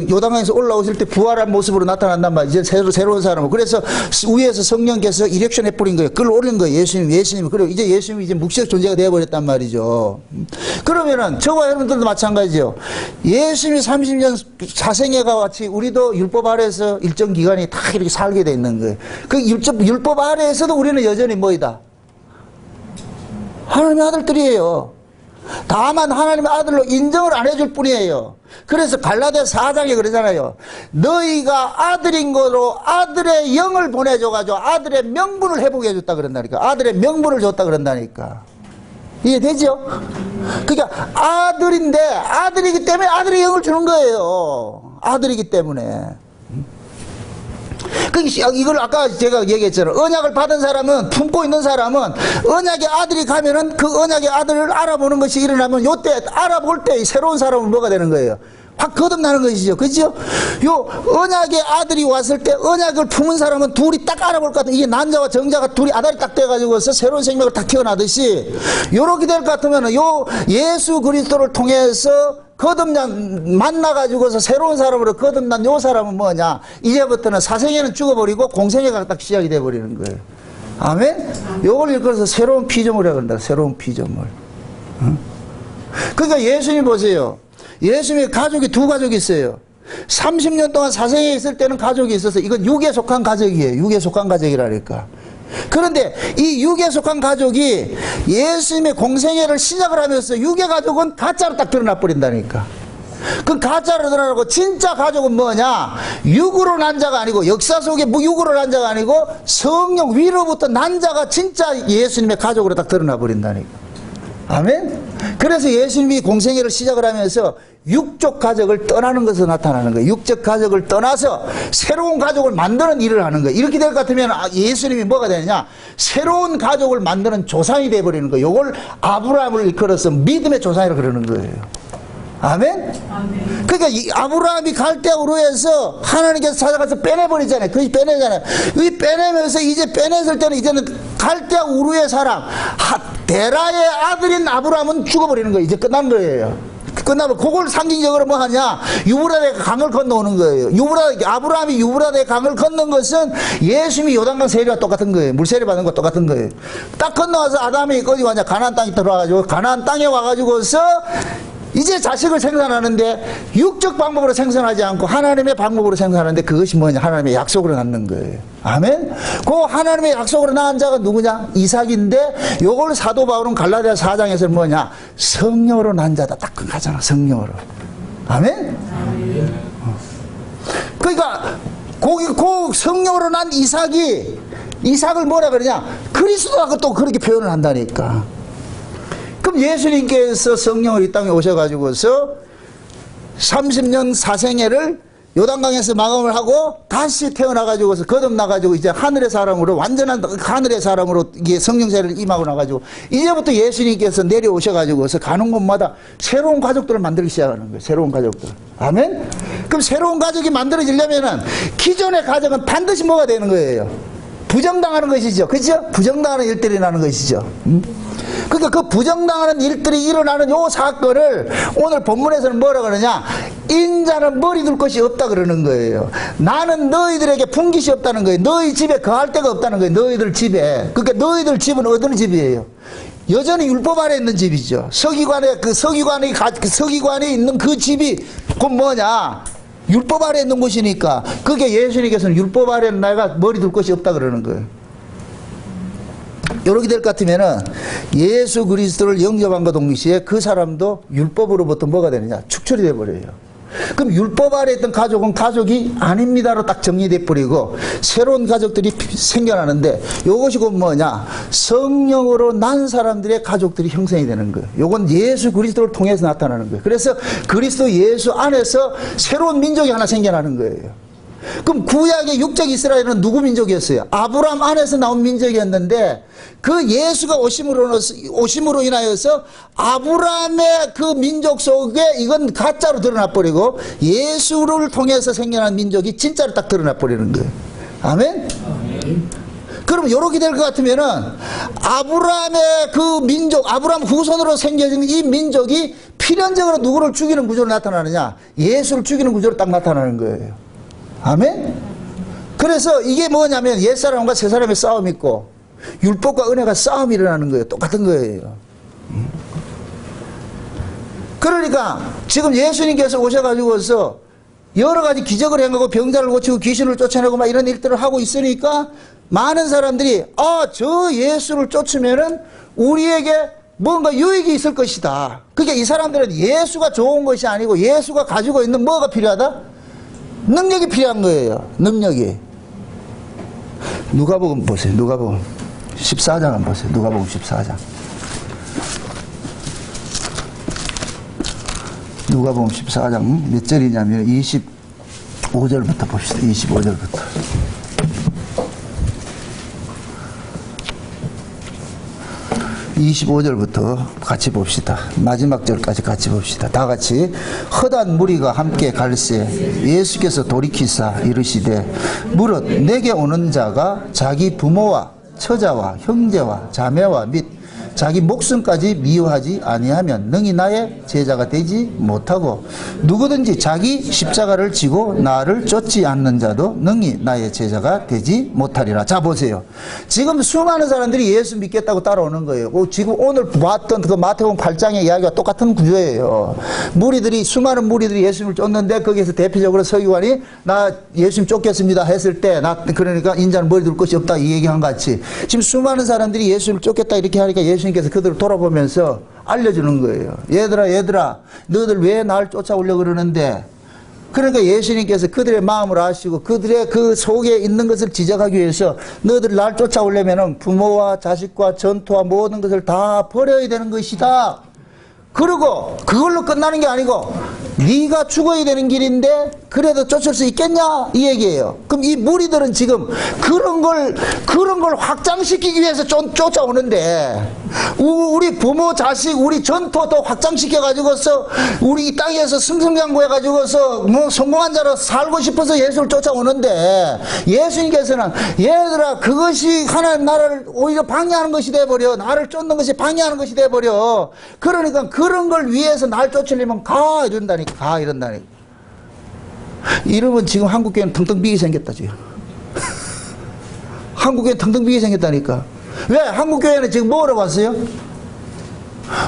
요단강에서 올라오실 때 부활한 모습으로 나타난단 말이죠. 이제 새로운 사람은. 그래서 위에서 성령께서 이렉션 해버린 거예요. 끌어올린 거예요. 예수님이. 그리고 이제 예수님이 이제 묵시적 존재가 되어버렸단 말이죠. 그러면은 저와 여러분들도 마찬가지죠. 예수님이 30년 사생애가 같이 우리도 율법 아래에서 일정 기간이 다 이렇게 살게 돼 있는 거예요. 그 율법 아래에서도 우리는 여전히 뭐이다? 하나님의 아들들이에요. 다만 하나님의 아들로 인정을 안 해줄 뿐이에요. 그래서 갈라디아 4장에 그러잖아요. 너희가 아들인 거로 아들의 영을 보내줘가지고 아들의 명분을 회복해 줬다 그런다니까. 아들의 명분을 줬다 그런다니까. 이해되죠? 그러니까 아들인데 아들이기 때문에 아들의 영을 주는 거예요. 아들이기 때문에. 이걸 아까 제가 얘기했잖아요. 언약을 받은 사람은, 품고 있는 사람은 언약의 아들이 가면은 그 언약의 아들을 알아보는 것이 일어나면 요때 알아볼 때 새로운 사람은 뭐가 되는 거예요? 확 거듭나는 것이죠. 그죠? 요 언약의 아들이 왔을 때 언약을 품은 사람은 둘이 딱 알아볼 것 같은, 이게 난자와 정자가 둘이 아다리 딱 돼가지고서 새로운 생명을 딱 태어나듯이 요렇게 될 것 같으면 요 예수 그리스도를 통해서 거듭난, 만나가지고서 새로운 사람으로 거듭난 요 사람은 뭐냐? 이제부터는 사생에는 죽어버리고 공생애가 딱 시작이 돼버리는 거예요. 아멘? 요걸 일컬어서 새로운 피조물이라고 한다. 새로운 피조물. 응? 그러니까 예수님 보세요. 예수님의 가족이 두 가족이 있어요. 30년 동안 사생에 있을 때는 가족이 있어서 이건 육에 속한 가족이에요. 육에 속한 가족이라니까. 그런데 이 육에 속한 가족이 예수님의 공생애를 시작을 하면서 육의 가족은 가짜로 딱 드러나 버린다니까. 그 가짜로 드러나고 진짜 가족은 뭐냐? 육으로 난 자가 아니고, 역사 속에 육으로 난 자가 아니고 성령 위로부터 난 자가 진짜 예수님의 가족으로 딱 드러나 버린다니까. 아멘? 그래서 예수님이 공생애를 시작을 하면서 육적 가족을 떠나는 것으로 나타나는 거예요. 육적 가족을 떠나서 새로운 가족을 만드는 일을 하는 거예요. 이렇게 될 것 같으면 예수님이 뭐가 되느냐? 새로운 가족을 만드는 조상이 되어버리는 거예요. 이걸 아브라함을 일컬어서 믿음의 조상이라고 그러는 거예요. 아멘? 아멘. 그러니까 이 아브라함이 갈대아 우르에서 하나님께서 찾아가서 빼내버리잖아요. 그것이 빼내잖아요. 이 빼내면서 이제 빼냈을 때는 이제는 갈대아 우르의 사람, 데라의 아들인 아브라함은 죽어버리는 거예요. 이제 끝난 거예요. 끝나면 그걸 상징적으로 뭐 하냐? 유브라데 강을 건너오는 거예요. 아브라함이 유브라데 강을 건넌 것은 예수님이 요단강 세례와 똑같은 거예요. 물세례 받는 거 똑같은 거예요. 딱 건너와서 아담이 어디 왔냐? 가나안 땅에 들어와가지고, 가나안 땅에 와가지고서 이제 자식을 생산하는데 육적 방법으로 생산하지 않고 하나님의 방법으로 생산하는데, 그것이 뭐냐? 하나님의 약속으로 낳는 거예요. 아멘? 그 하나님의 약속으로 낳은 자가 누구냐? 이삭인데, 요걸 사도 바울은 갈라디아 4장에서 뭐냐? 성령으로 낳은 자다. 딱 그거 하잖아. 성령으로. 아멘? 그러니까 그 성령으로 난 이삭을 뭐라 그러냐? 그리스도하고 또 그렇게 표현을 한다니까. 그럼 예수님께서 성령을 이 땅에 오셔가지고서 30년 사생애를 요단강에서 마감을 하고 다시 태어나가지고서 거듭나가지고 이제 하늘의 사람으로, 완전한 하늘의 사람으로 이게 성령세를 임하고 나가지고 이제부터 예수님께서 내려오셔가지고서 가는 곳마다 새로운 가족들을 만들기 시작하는 거예요. 새로운 가족들. 아멘? 그럼 새로운 가족이 만들어지려면은 기존의 가족은 반드시 뭐가 되는 거예요? 부정당하는 것이죠. 그죠? 부정당하는 일들이 나는 것이죠. 그러니까 그 부정당하는 일들이 일어나는 요 사건을 오늘 본문에서는 뭐라 그러냐? 인자는 머리 둘 것이 없다 그러는 거예요. 나는 너희들에게 품깃이 없다는 거예요. 너희 집에 거할 데가 없다는 거예요. 너희들 집에. 그러니까 너희들 집은 어떤 집이에요? 여전히 율법 아래 있는 집이죠. 서기관이 있는 그 집이 그 뭐냐? 율법 아래 있는 곳이니까. 그게 예수님께서는 율법 아래 내가 머리 둘 것이 없다 그러는 거예요. 이렇게 될 것 같으면은 예수 그리스도를 영접한과 동시에 그 사람도 율법으로부터 뭐가 되느냐? 축출이 돼버려요. 그럼 율법 아래 있던 가족은 가족이 아닙니다로 딱 정리돼 버리고 새로운 가족들이 생겨나는데, 요것이 곧 뭐냐? 성령으로 난 사람들의 가족들이 형성이 되는 거예요. 요건 예수 그리스도를 통해서 나타나는 거예요. 그래서 그리스도 예수 안에서 새로운 민족이 하나 생겨나는 거예요. 그럼 구약의 육적 이스라엘은 누구 민족이었어요? 아브라함 안에서 나온 민족이었는데, 그 예수가 오심으로 인하여서 아브라함의 그 민족 속에 이건 가짜로 드러나 버리고 예수를 통해서 생겨난 민족이 진짜로 딱 드러나 버리는 거예요. 아멘? 그럼 이렇게 될 것 같으면은 아브라함의 그 민족, 아브라함 후손으로 생겨진 이 민족이 필연적으로 누구를 죽이는 구조로 나타나느냐? 예수를 죽이는 구조로 딱 나타나는 거예요. 아멘? 그래서 이게 뭐냐면 옛사람과 새사람의 싸움이 있고 율법과 은혜가 싸움이 일어나는 거예요. 똑같은 거예요. 그러니까 지금 예수님께서 오셔가지고서 여러 가지 기적을 행하고 병자를 고치고 귀신을 쫓아내고 막 이런 일들을 하고 있으니까 많은 사람들이 저 예수를 쫓으면은 우리에게 뭔가 유익이 있을 것이다. 그러니까 이 사람들은 예수가 좋은 것이 아니고 예수가 가지고 있는 뭐가 필요하다? 능력이 필요한 거예요. 능력이. 누가복음 보세요. 누가복음 14장 한번 보세요. 누가복음 14장. 누가복음 14장 몇 절이냐면 25절부터 봅시다. 25절부터. 25절부터 같이 봅시다. 마지막 절까지 같이 봅시다. 다 같이. 허다한 무리가 함께 갈새 예수께서 돌이키사 이르시되 무릇 내게 오는 자가 자기 부모와 처자와 형제와 자매와 및 자기 목숨까지 미워하지 아니하면 능히 나의 제자가 되지 못하고 누구든지 자기 십자가를 지고 나를 쫓지 않는 자도 능히 나의 제자가 되지 못하리라. 자 보세요. 지금 수많은 사람들이 예수 믿겠다고 따라오는 거예요. 지금 오늘 봤던 그 마태복음 8장의 이야기와 똑같은 구조예요. 수많은 무리들이 예수님을 쫓는데 거기에서 대표적으로 서기관이 나 예수님 쫓겠습니다 했을 때 그러니까 인자는 머리 둘 것이 없다 이 얘기한 것 같이 지금 수많은 사람들이 예수님을 쫓겠다 이렇게 하니까 예수님께서 그들을 돌아보면서 알려주는 거예요. 얘들아 너희들 왜 날 쫓아오려고 그러는데 그러니까 예수님께서 그들의 마음을 아시고 그들의 그 속에 있는 것을 지적하기 위해서 너희들 날 쫓아오려면 부모와 자식과 전토와 모든 것을 다 버려야 되는 것이다. 그리고 그걸로 끝나는 게 아니고 네가 죽어야 되는 길인데 그래도 쫓을 수 있겠냐 이 얘기예요. 그럼 이 무리들은 지금 그런 걸 확장시키기 위해서 쫓아오는데 우리 부모 자식 우리 전토도 확장시켜 가지고서 우리 이 땅에서 승승장구해 가지고서 뭐 성공한 자로 살고 싶어서 예수를 쫓아오는데 예수님께서는 얘들아 그것이 하나님 나라를 오히려 방해하는 것이 돼버려. 나를 쫓는 것이 방해하는 것이 돼버려. 그러니까 그런 걸 위해서 날 쫓으려면 가 이런다니까. 이러면 지금 한국교회는 텅텅 비게 생겼다 지금. 한국교회는 텅텅 비게 생겼다니까. 왜? 한국교회는 지금 뭐라고 왔어요?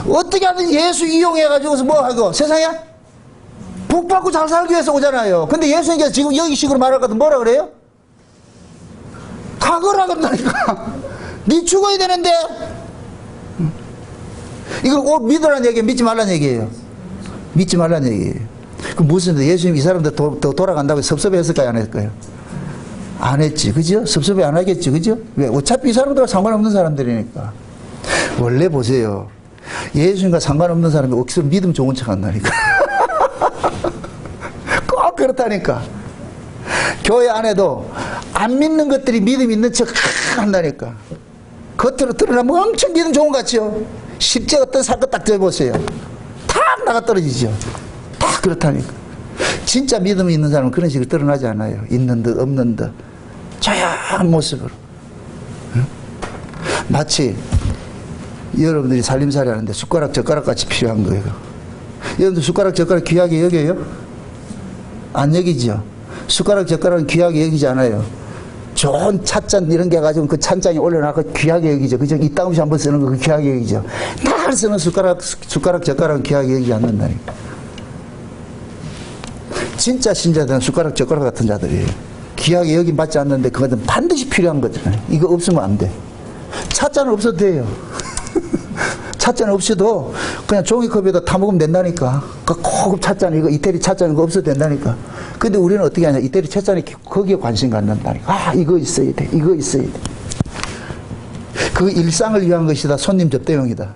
어떻게 하든 예수 이용해가지고서 뭐 하고 세상에 복 받고 잘 살기 위해서 오잖아요. 근데 예수님께서 지금 여기 식으로 말할 것 같으면 뭐라 그래요? 가거라 그런다니까. 네 죽어야 되는데 이거 믿으라는 얘기예요? 믿지 말라는 얘기예요? 믿지 말라는 얘기예요. 그 무슨 예수님 이 사람들 돌아간다고 섭섭해했을까요? 안 했을까요? 안 했지. 그죠? 섭섭해 안 하겠지. 그죠? 왜? 어차피 이 사람들과 상관없는 사람들이니까. 원래 보세요. 예수님과 상관없는 사람이 억지로 믿음 좋은 척 한다니까. 꼭 그렇다니까. 교회 안에도 안 믿는 것들이 믿음 있는 척 한다니까. 겉으로 드러나면 엄청 믿음 좋은 것 같죠? 실제 어떤 사건 딱 들어보세요. 탁 나가 떨어지죠. 다 그렇다니까. 진짜 믿음이 있는 사람은 그런 식으로 드러나지 않아요. 있는 듯 없는 듯 조용한 모습으로. 응? 마치 여러분들이 살림살이 하는데 숟가락 젓가락 같이 필요한 거예요. 여러분들 숟가락 젓가락 귀하게 여겨요? 안 여기죠. 숟가락 젓가락은 귀하게 여기지 않아요. 좋은 찻잔 이런 게 가지고 그 찬장에 올려놔서 귀하게 여기죠. 그죠? 이따 없이 한번 쓰는 거 그 귀하게 여기죠. 날 쓰는 숟가락 젓가락은 귀하게 여기지 않는다니까. 진짜 신자들은 숟가락 젓가락 같은 자들이에요. 귀하게 여긴 받지 않는데 그것은 반드시 필요한 거잖아요. 이거 없으면 안 돼. 찻잔은 없어도 돼요. 찻잔 없이도 그냥 종이컵에다 타 먹으면 된다니까. 그 고급 찻잔 이거 이태리 찻잔 이거 없어도 된다니까. 근데 우리는 어떻게 하냐? 이태리 찻잔이 거기에 관심 갖는다니까. 아 이거 있어야 돼. 이거 있어야 돼. 그 일상을 위한 것이다. 손님 접대용이다.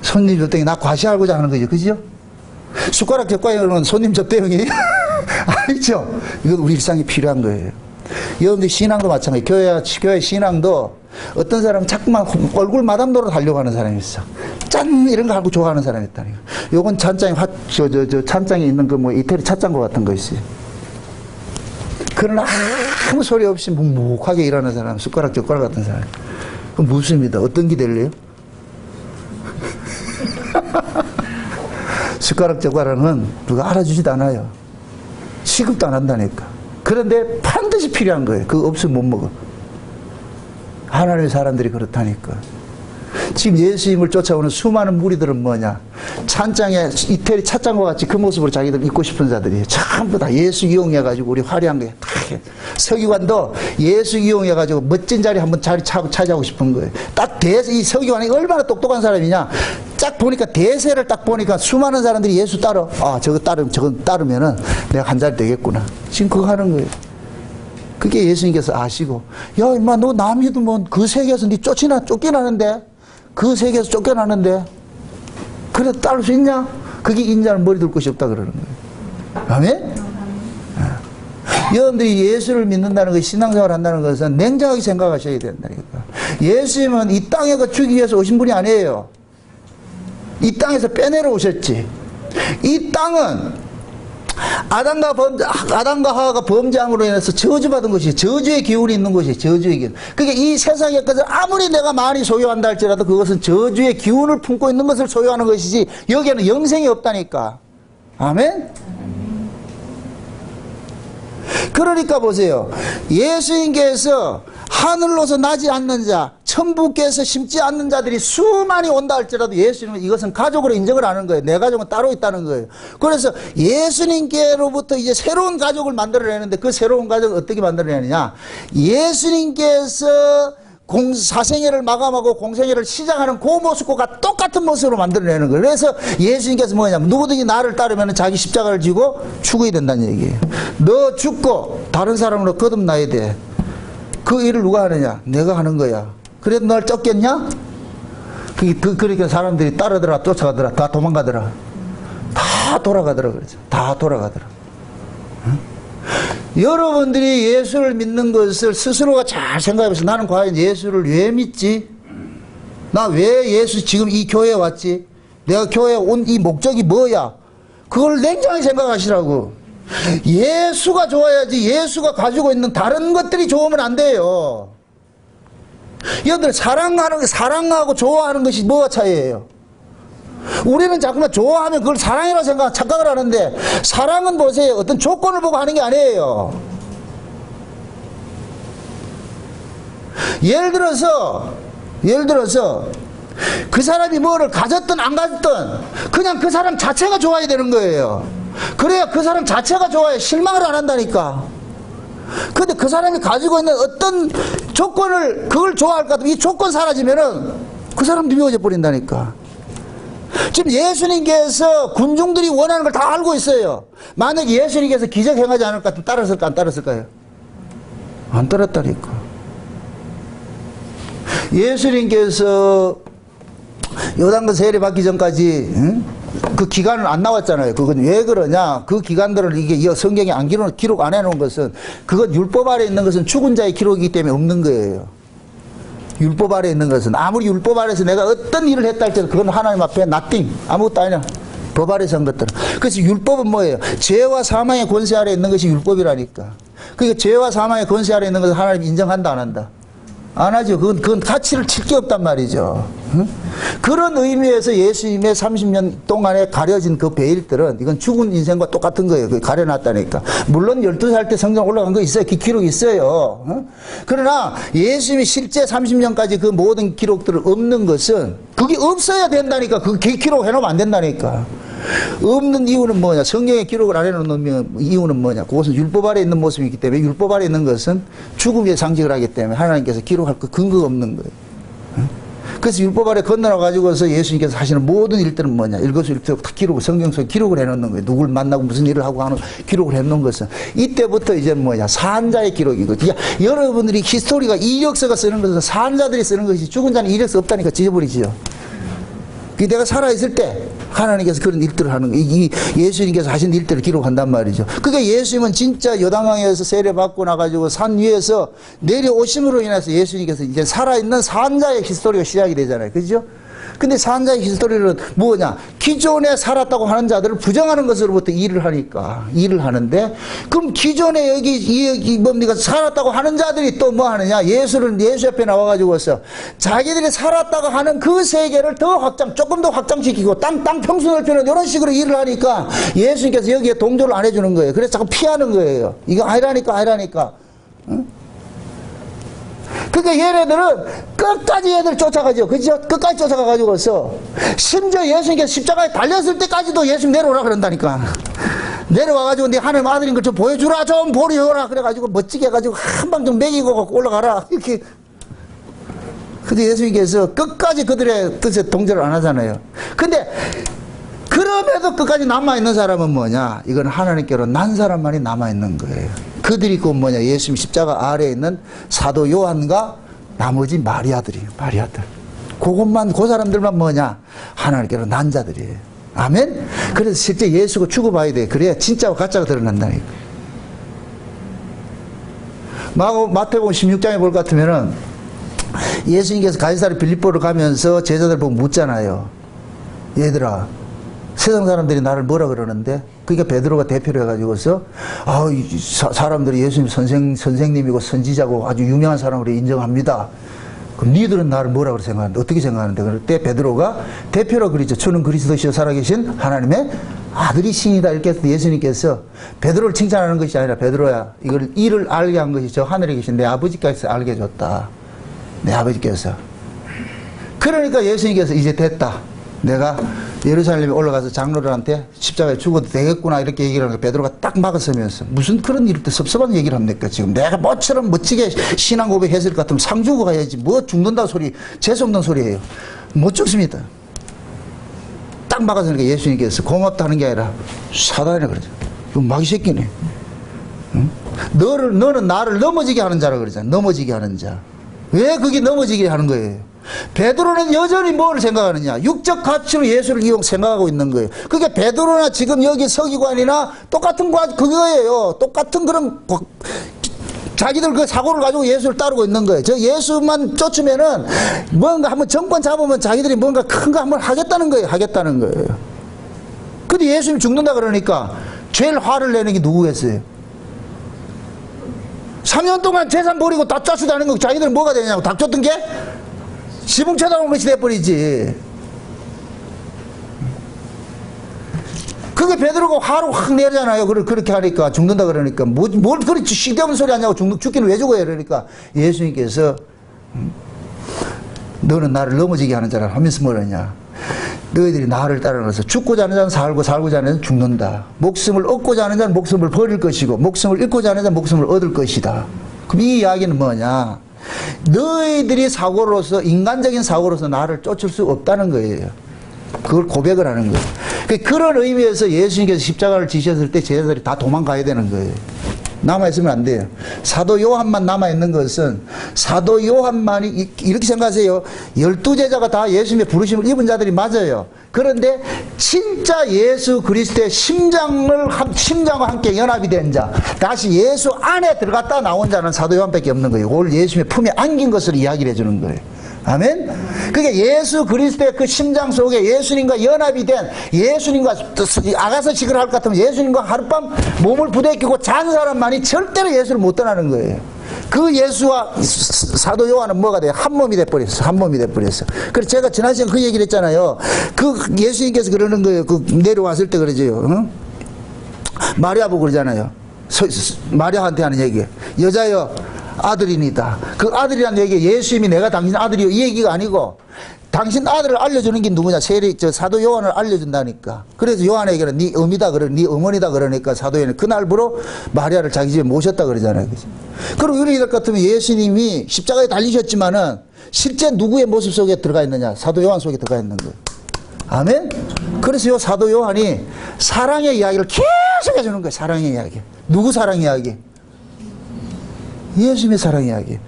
손님 접대용이 나 과시하고자 하는 거죠. 그죠? 숟가락 젓가락은 손님 접대용이에요? 아니죠. 이건 우리 일상이 필요한 거예요. 여러분들 신앙도 마찬가지예요. 교회 신앙도 어떤 사람은 자꾸만 얼굴 마담도로 하려고 하는 사람이 있어. 짠! 이런 거 하고 좋아하는 사람이 있다니까. 요건 찬장에 찬장에 있는 그 뭐 이태리 찻잔과 같은 거 있어요. 그러나 아무 소리 없이 묵묵하게 일하는 사람, 숟가락 젓가락 같은 사람. 그럼 무엇입니다. 어떤 기대를요? 숟가락 젓가락은 누가 알아주지도 않아요. 취급도 안 한다니까. 그런데 반드시 필요한 거예요. 그거 없으면 못 먹어. 하나님의 사람들이 그렇다니까. 지금 예수님을 쫓아오는 수많은 무리들은 뭐냐? 찬장에 이태리 찻장과 같이 그 모습으로 자기들 있고 싶은 자들이에요. 전부 다 예수 이용해가지고 우리 화려한 게 다 해. 서기관도 예수 이용해가지고 멋진 자리 한번 자리 차지하고 싶은 거예요. 딱 이 서기관이 얼마나 똑똑한 사람이냐? 딱 보니까 대세를 딱 보니까 수많은 사람들이 예수 따라. 아, 저건 따르면은 내가 한 자리 되겠구나. 지금 그거 하는 거예요. 그게 예수님께서 아시고, 야, 임마, 너 남이도 뭐 그 세계에서 니 쫓겨나는데? 그 세계에서 쫓겨나는데? 그래, 따를 수 있냐? 그게 인자는 머리 둘 곳이 없다 그러는 거예요. 아멘? 여러분들이 예수를 믿는다는 것, 신앙생활 한다는 것은 냉정하게 생각하셔야 된다니까. 예수님은 이 땅에 주기 위해서 오신 분이 아니에요. 이 땅에서 빼내려 오셨지. 이 땅은 아담과 하와가 범죄함으로 인해서 저주받은 것이 저주의 기운이 있는 것이 저주의 기운. 그러니까 이 세상의 것을 아무리 내가 많이 소유한다 할지라도 그것은 저주의 기운을 품고 있는 것을 소유하는 것이지 여기에는 영생이 없다니까. 아멘? 그러니까 보세요. 예수님께서 하늘로서 나지 않는 자, 천부께서 심지 않는 자들이 수많이 온다 할지라도 예수님은 이것은 가족으로 인정을 하는 거예요. 내 가족은 따로 있다는 거예요. 그래서 예수님께로부터 이제 새로운 가족을 만들어내는데 그 새로운 가족을 어떻게 만들어내느냐. 예수님께서 사생애를 마감하고 공생애를 시작하는 그 모습과 똑같은 모습으로 만들어내는 거예요. 그래서 예수님께서 뭐냐면 누구든지 나를 따르면 자기 십자가를 지고 죽어야 된다는 얘기예요. 너 죽고 다른 사람으로 거듭나야 돼. 그 일을 누가 하느냐? 내가 하는 거야. 그래도 널 쫓겠냐? 그러니까 사람들이 따르더라, 쫓아가더라, 다 도망가더라. 다 돌아가더라, 그러죠. 다 돌아가더라. 응? 여러분들이 예수를 믿는 것을 스스로가 잘 생각해보세요. 나는 과연 예수를 왜 믿지? 나 왜 예수 지금 이 교회에 왔지? 내가 교회에 온 이 목적이 뭐야? 그걸 냉정하게 생각하시라고. 예수가 좋아야지 예수가 가지고 있는 다른 것들이 좋으면 안 돼요. 여러분들 사랑하고 좋아하는 것이 뭐가 차이예요? 우리는 자꾸만 좋아하면 그걸 사랑이라고 착각을 하는데 사랑은 보세요. 어떤 조건을 보고 하는 게 아니에요. 예를 들어서 그 사람이 뭐를 가졌든 안 가졌든 그냥 그 사람 자체가 좋아야 되는 거예요. 그래야 그 사람 자체가 좋아요. 실망을 안 한다니까. 근데 그 사람이 가지고 있는 어떤 조건을 그걸 좋아할 것 같으면 이 조건 사라지면은 그 사람도 미워져 버린다니까. 지금 예수님께서 군중들이 원하는 걸 다 알고 있어요. 만약에 예수님께서 기적 행하지 않을 것 같으면 따랐을까 안 따랐을까요? 안 따랐다니까. 예수님께서 요단강 세례 받기 전까지 그 기간은 안 나왔잖아요. 그건 왜 그러냐? 그 기간들을 이게 성경에 안 기록 안 해놓은 것은 그건 율법 아래 있는 것은 죽은 자의 기록이기 때문에 없는 거예요. 율법 아래 있는 것은 아무리 율법 아래서 내가 어떤 일을 했다 할지라도 그건 하나님 앞에 nothing, 아무것도 아니야. 법 아래서 한 것들은. 그래서 율법은 뭐예요? 죄와 사망의 권세 아래 있는 것이 율법이라니까. 그러니까 죄와 사망의 권세 아래 있는 것을 하나님 인정한다 안 한다? 안 하죠. 그건 가치를 칠 게 없단 말이죠. 응? 그런 의미에서 예수님의 30년 동안에 가려진 그 베일들은 이건 죽은 인생과 똑같은 거예요. 그게 가려놨다니까. 물론 12살 때 성경 올라간 거 있어요. 그 기록이 있어요. 응? 그러나 예수님이 실제 30년까지 그 모든 기록들을 없는 것은 그게 없어야 된다니까. 그 기록 해놓으면 안 된다니까. 없는 이유는 뭐냐? 성경에 기록을 안 해놓는 이유는 뭐냐? 그것은 율법 아래 있는 모습이기 때문에 율법 아래 있는 것은 죽음의 상징을 하기 때문에 하나님께서 기록할 그 근거가 없는 거예요. 그래서 율법 아래 건너라 가지고서 예수님께서 하시는 모든 일들은 뭐냐? 일거수일투족 다 성경 속에 기록을 해놓는 거예요. 누굴 만나고 무슨 일을 하고 하는 기록을 해놓는 것은 이때부터 이제 뭐냐? 산자의 기록이거든요. 여러분들이 히스토리가 이력서가 쓰는 것은 산자들이 쓰는 것이 죽은 자는 이력서 없다니까 지져버리지요. 내가 살아있을 때 하나님께서 그런 일들을 하는 거예요. 예수님께서 하신 일들을 기록한단 말이죠. 그러니까 예수님은 진짜 요단강에서 세례받고 나가지고 산 위에서 내려오심으로 인해서 예수님께서 이제 살아있는 산자의 히스토리가 시작이 되잖아요. 그죠? 근데 산자의 히스토리는 뭐냐? 기존에 살았다고 하는 자들을 부정하는 것으로부터 일을 하는데, 그럼 기존에 여기 뭡니까? 살았다고 하는 자들이 또 뭐 하느냐? 예수 옆에 나와가지고서 자기들이 살았다고 하는 그 세계를 더 조금 더 확장시키고, 땅 평수 넓히는 이런 식으로 일을 하니까 예수님께서 여기에 동조를 안 해주는 거예요. 그래서 자꾸 피하는 거예요. 이거 아니라니까. 응? 그러니까 얘네들은 끝까지 얘들 쫓아가죠. 그죠? 끝까지 쫓아가가지고서 심지어 예수님께서 십자가에 달렸을 때까지도 예수님 내려오라 그런다니까. 내려와가지고 네 하나님 아들인 걸 좀 보여주라, 좀 보여줘라. 그래가지고 멋지게 해가지고 한 방 좀 먹이고 올라가라. 이렇게. 근데 예수님께서 끝까지 그들의 뜻에 동조를 안 하잖아요. 근데 그럼에도 끝까지 남아있는 사람은 뭐냐? 이건 하나님께로 난 사람만이 남아있는 거예요. 그들이 그 뭐냐? 예수님 십자가 아래에 있는 사도 요한과 나머지 마리아들이에요. 마리아들. 그것만, 그 사람들만 뭐냐? 하나님께로 난 자들이에요. 아멘? 그래서 실제 예수가 죽어봐야 돼. 그래야 진짜와 가짜가 드러난다니까. 마태복음 16장에 볼 것 같으면은 예수님께서 가이사랴 빌립보를 가면서 제자들 보고 묻잖아요. 얘들아, 세상 사람들이 나를 뭐라 그러는데? 그러니까 베드로가 대표를 해가지고서 사람들이 예수님 선생님이고 선지자고 아주 유명한 사람으로 인정합니다. 그럼 니들은 나를 뭐라고 생각하는데? 어떻게 생각하는데? 그럴 때 베드로가 대표로 그러죠. 주는 그리스도시요 살아계신 하나님의 아들이시니다. 이렇게 해서 예수님께서 베드로를 칭찬하는 것이 아니라 베드로야, 이를 알게 한 것이 저 하늘에 계신 내 아버지께서 알게 해줬다. 내 아버지께서. 그러니까 예수님께서 이제 됐다. 내가 예루살렘에 올라가서 장로들한테 십자가에 죽어도 되겠구나 이렇게 얘기를 하니까 베드로가 딱 막아서면서 무슨 그런 일을 때 섭섭한 얘기를 합니까? 지금 내가 뭐처럼 멋지게 신앙 고백했을 것 같으면 상 주고 가야지 뭐 죽는다 소리, 재수없는 소리예요. 못 죽습니다. 딱 막아서니까 예수님께서 고맙다는 게 아니라 사단이라 그러죠. 이거 마귀 새끼네. 응? 너는 나를 넘어지게 하는 자라 그러잖아. 넘어지게 하는 자. 왜 그게 넘어지게 하는 거예요? 베드로는 여전히 뭘 생각하느냐? 육적 가치로 예수를 생각하고 있는 거예요. 그게 베드로나 지금 여기 서기관이나 똑같은 그거예요. 똑같은 그런 자기들 그 사고를 가지고 예수를 따르고 있는 거예요. 저 예수만 쫓으면은 뭔가 한번 정권 잡으면 자기들이 뭔가 큰 거 한번 하겠다는 거예요. 하겠다는 거예요. 근데 예수님 죽는다 그러니까 제일 화를 내는 게 누구겠어요? 3년 동안 재산 버리고 다 쫓아다니는 거 자기들은 뭐가 되냐고 닥쳤던 게? 지붕 쳐다보는 것이 돼버리지. 그게 베드로가 화로 확 내잖아요. 그렇게 하니까 죽는다 그러니까 뭘 그렇게 시대없는 소리 하냐고 죽기는 왜 죽어요? 그러니까 예수님께서 너는 나를 넘어지게 하는 자라 하면서 뭐라냐? 너희들이 나를 따라가서 죽고자 하는 자는 살고 살고자 하는 자는 죽는다. 목숨을 얻고자 하는 자는 목숨을 버릴 것이고 목숨을 잃고자 하는 자는 목숨을 얻을 것이다. 그럼 이 이야기는 뭐냐? 너희들이 사고로서 인간적인 사고로서 나를 쫓을 수 없다는 거예요. 그걸 고백을 하는 거예요. 그런 의미에서 예수님께서 십자가를 지셨을 때 제자들이 다 도망가야 되는 거예요. 남아있으면 안 돼요. 사도 요한만 남아있는 것은 사도 요한만이 이렇게 생각하세요. 12제자가 다 예수님의 부르심을 입은 자들이 맞아요. 그런데 진짜 예수 그리스도의 심장과 함께 연합이 된 자, 다시 예수 안에 들어갔다 나온 자는 사도 요한밖에 없는 거예요. 그걸 예수님의 품에 안긴 것으로 이야기를 해주는 거예요. 아멘? 그게 예수 그리스도의 그 심장 속에 예수님과 연합이 된 예수님과 아가서식을 할 것 같으면 예수님과 하룻밤 몸을 부대끼고 잔 사람만이 절대로 예수를 못 떠나는 거예요. 그 예수와 사도 요한은 뭐가 돼요? 한 몸이 돼버렸어. 한 몸이 돼버렸어. 그래서 제가 지난 시간에 그 얘기를 했잖아요. 그 예수님께서 그러는 거예요. 그 내려왔을 때 그러죠. 응? 마리아 보고 그러잖아요. 마리아한테 하는 얘기. 여자여 아들이니다. 그 아들이라는 얘기 예수님이 내가 당신 아들이요 이 얘기가 아니고 당신 아들을 알려주는 게 누구냐? 사도 요한을 알려준다니까. 그래서 요한에게는 네 어미다 네 어머니다 그러니까 사도 요한이 그날부로 마리아를 자기 집에 모셨다 그러잖아요. 그럼 이렇게 될 것 같으면 예수님이 십자가에 달리셨지만은 실제 누구의 모습 속에 들어가 있느냐? 사도 요한 속에 들어가 있는 거예요. 아멘? 그래서 요 사도 요한이 사랑의 이야기를 계속 해주는 거예요. 사랑의 이야기. 누구 사랑 이야기? 예수님의 사랑 이야기.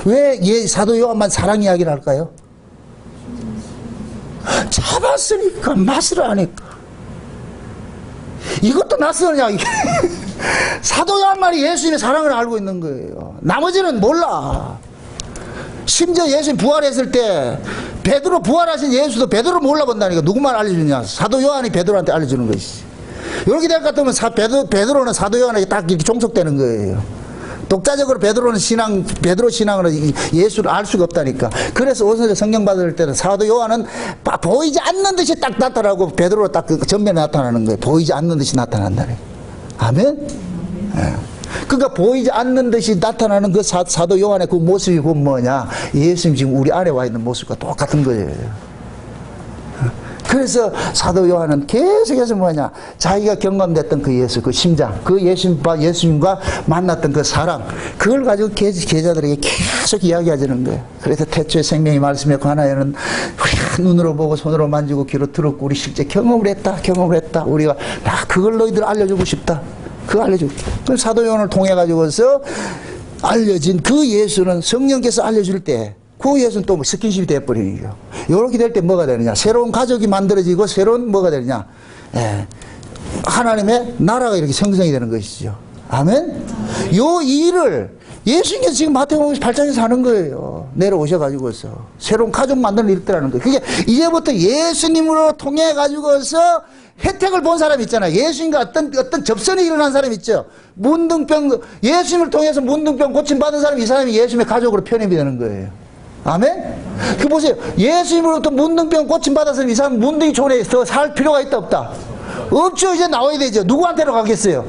왜 사도 요한만 사랑 이야기를 할까요? 잡았으니까 맛을 아니까. 이것도 낯서냐 이게. 사도 요한만이 예수님의 사랑을 알고 있는 거예요. 나머지는 몰라. 심지어 예수님 부활했을 때 베드로 부활하신 예수도 베드로 몰라본다니까. 누구만 알려주냐? 사도 요한이 베드로한테 알려주는 것이지. 이렇게 될 것 같으면 베드로는 사도 요한에게 딱 이렇게 종속되는 거예요. 독자적으로 베드로 신앙으로 예수를 알 수가 없다니까. 그래서 오선자 성경 받을 때는 사도 요한은 보이지 않는 듯이 딱 나타나고 베드로로 딱 그 전면에 나타나는 거예요. 보이지 않는 듯이 나타난다네. 아멘? 네. 그러니까 보이지 않는 듯이 나타나는 그 사도 요한의 그 모습이 보면 뭐냐? 예수님 지금 우리 안에 와 있는 모습과 똑같은 거예요. 그래서 사도 요한은 계속해서 뭐냐? 자기가 경험됐던 그 예수, 그 심장, 그 예수님과 만났던 그 사랑, 그걸 가지고 제자들에게 계속 이야기하자는 거예요. 그래서 태초에 생명이 말씀에 관하여는 우리가 눈으로 보고 손으로 만지고 귀로 들었고 우리 실제 경험을 했다. 우리가 나 그걸 너희들 알려주고 싶다. 그거 알려주고. 그 사도 요한을 통해 가지고서 알려진 그 예수는 성령께서 알려줄 때 그 예수는 또 스킨십이 되어버리는 거예요. 이렇게 될 때 뭐가 되느냐? 새로운 가족이 만들어지고 새로운 뭐가 되느냐? 예. 하나님의 나라가 이렇게 생성이 되는 것이죠. 아멘? 요 일을 예수님께서 지금 마태복음 8장에서 하는 거예요. 내려오셔가지고서. 새로운 가족 만드는 일들하는 거예요. 그게 이제부터 예수님으로 통해가지고서 혜택을 본 사람 있잖아요. 예수님과 어떤 접선이 일어난 사람 있죠. 문둥병, 예수님을 통해서 문둥병 고침받은 사람이 이 사람이 예수님의 가족으로 편입이 되는 거예요. 아멘? 그 보세요. 예수님으로부터 문둥병 고침받아서 이 사람 문둥이 촌에 더 살 필요가 있다 없다? 없죠. 이제 나와야 되죠. 누구한테로 가겠어요?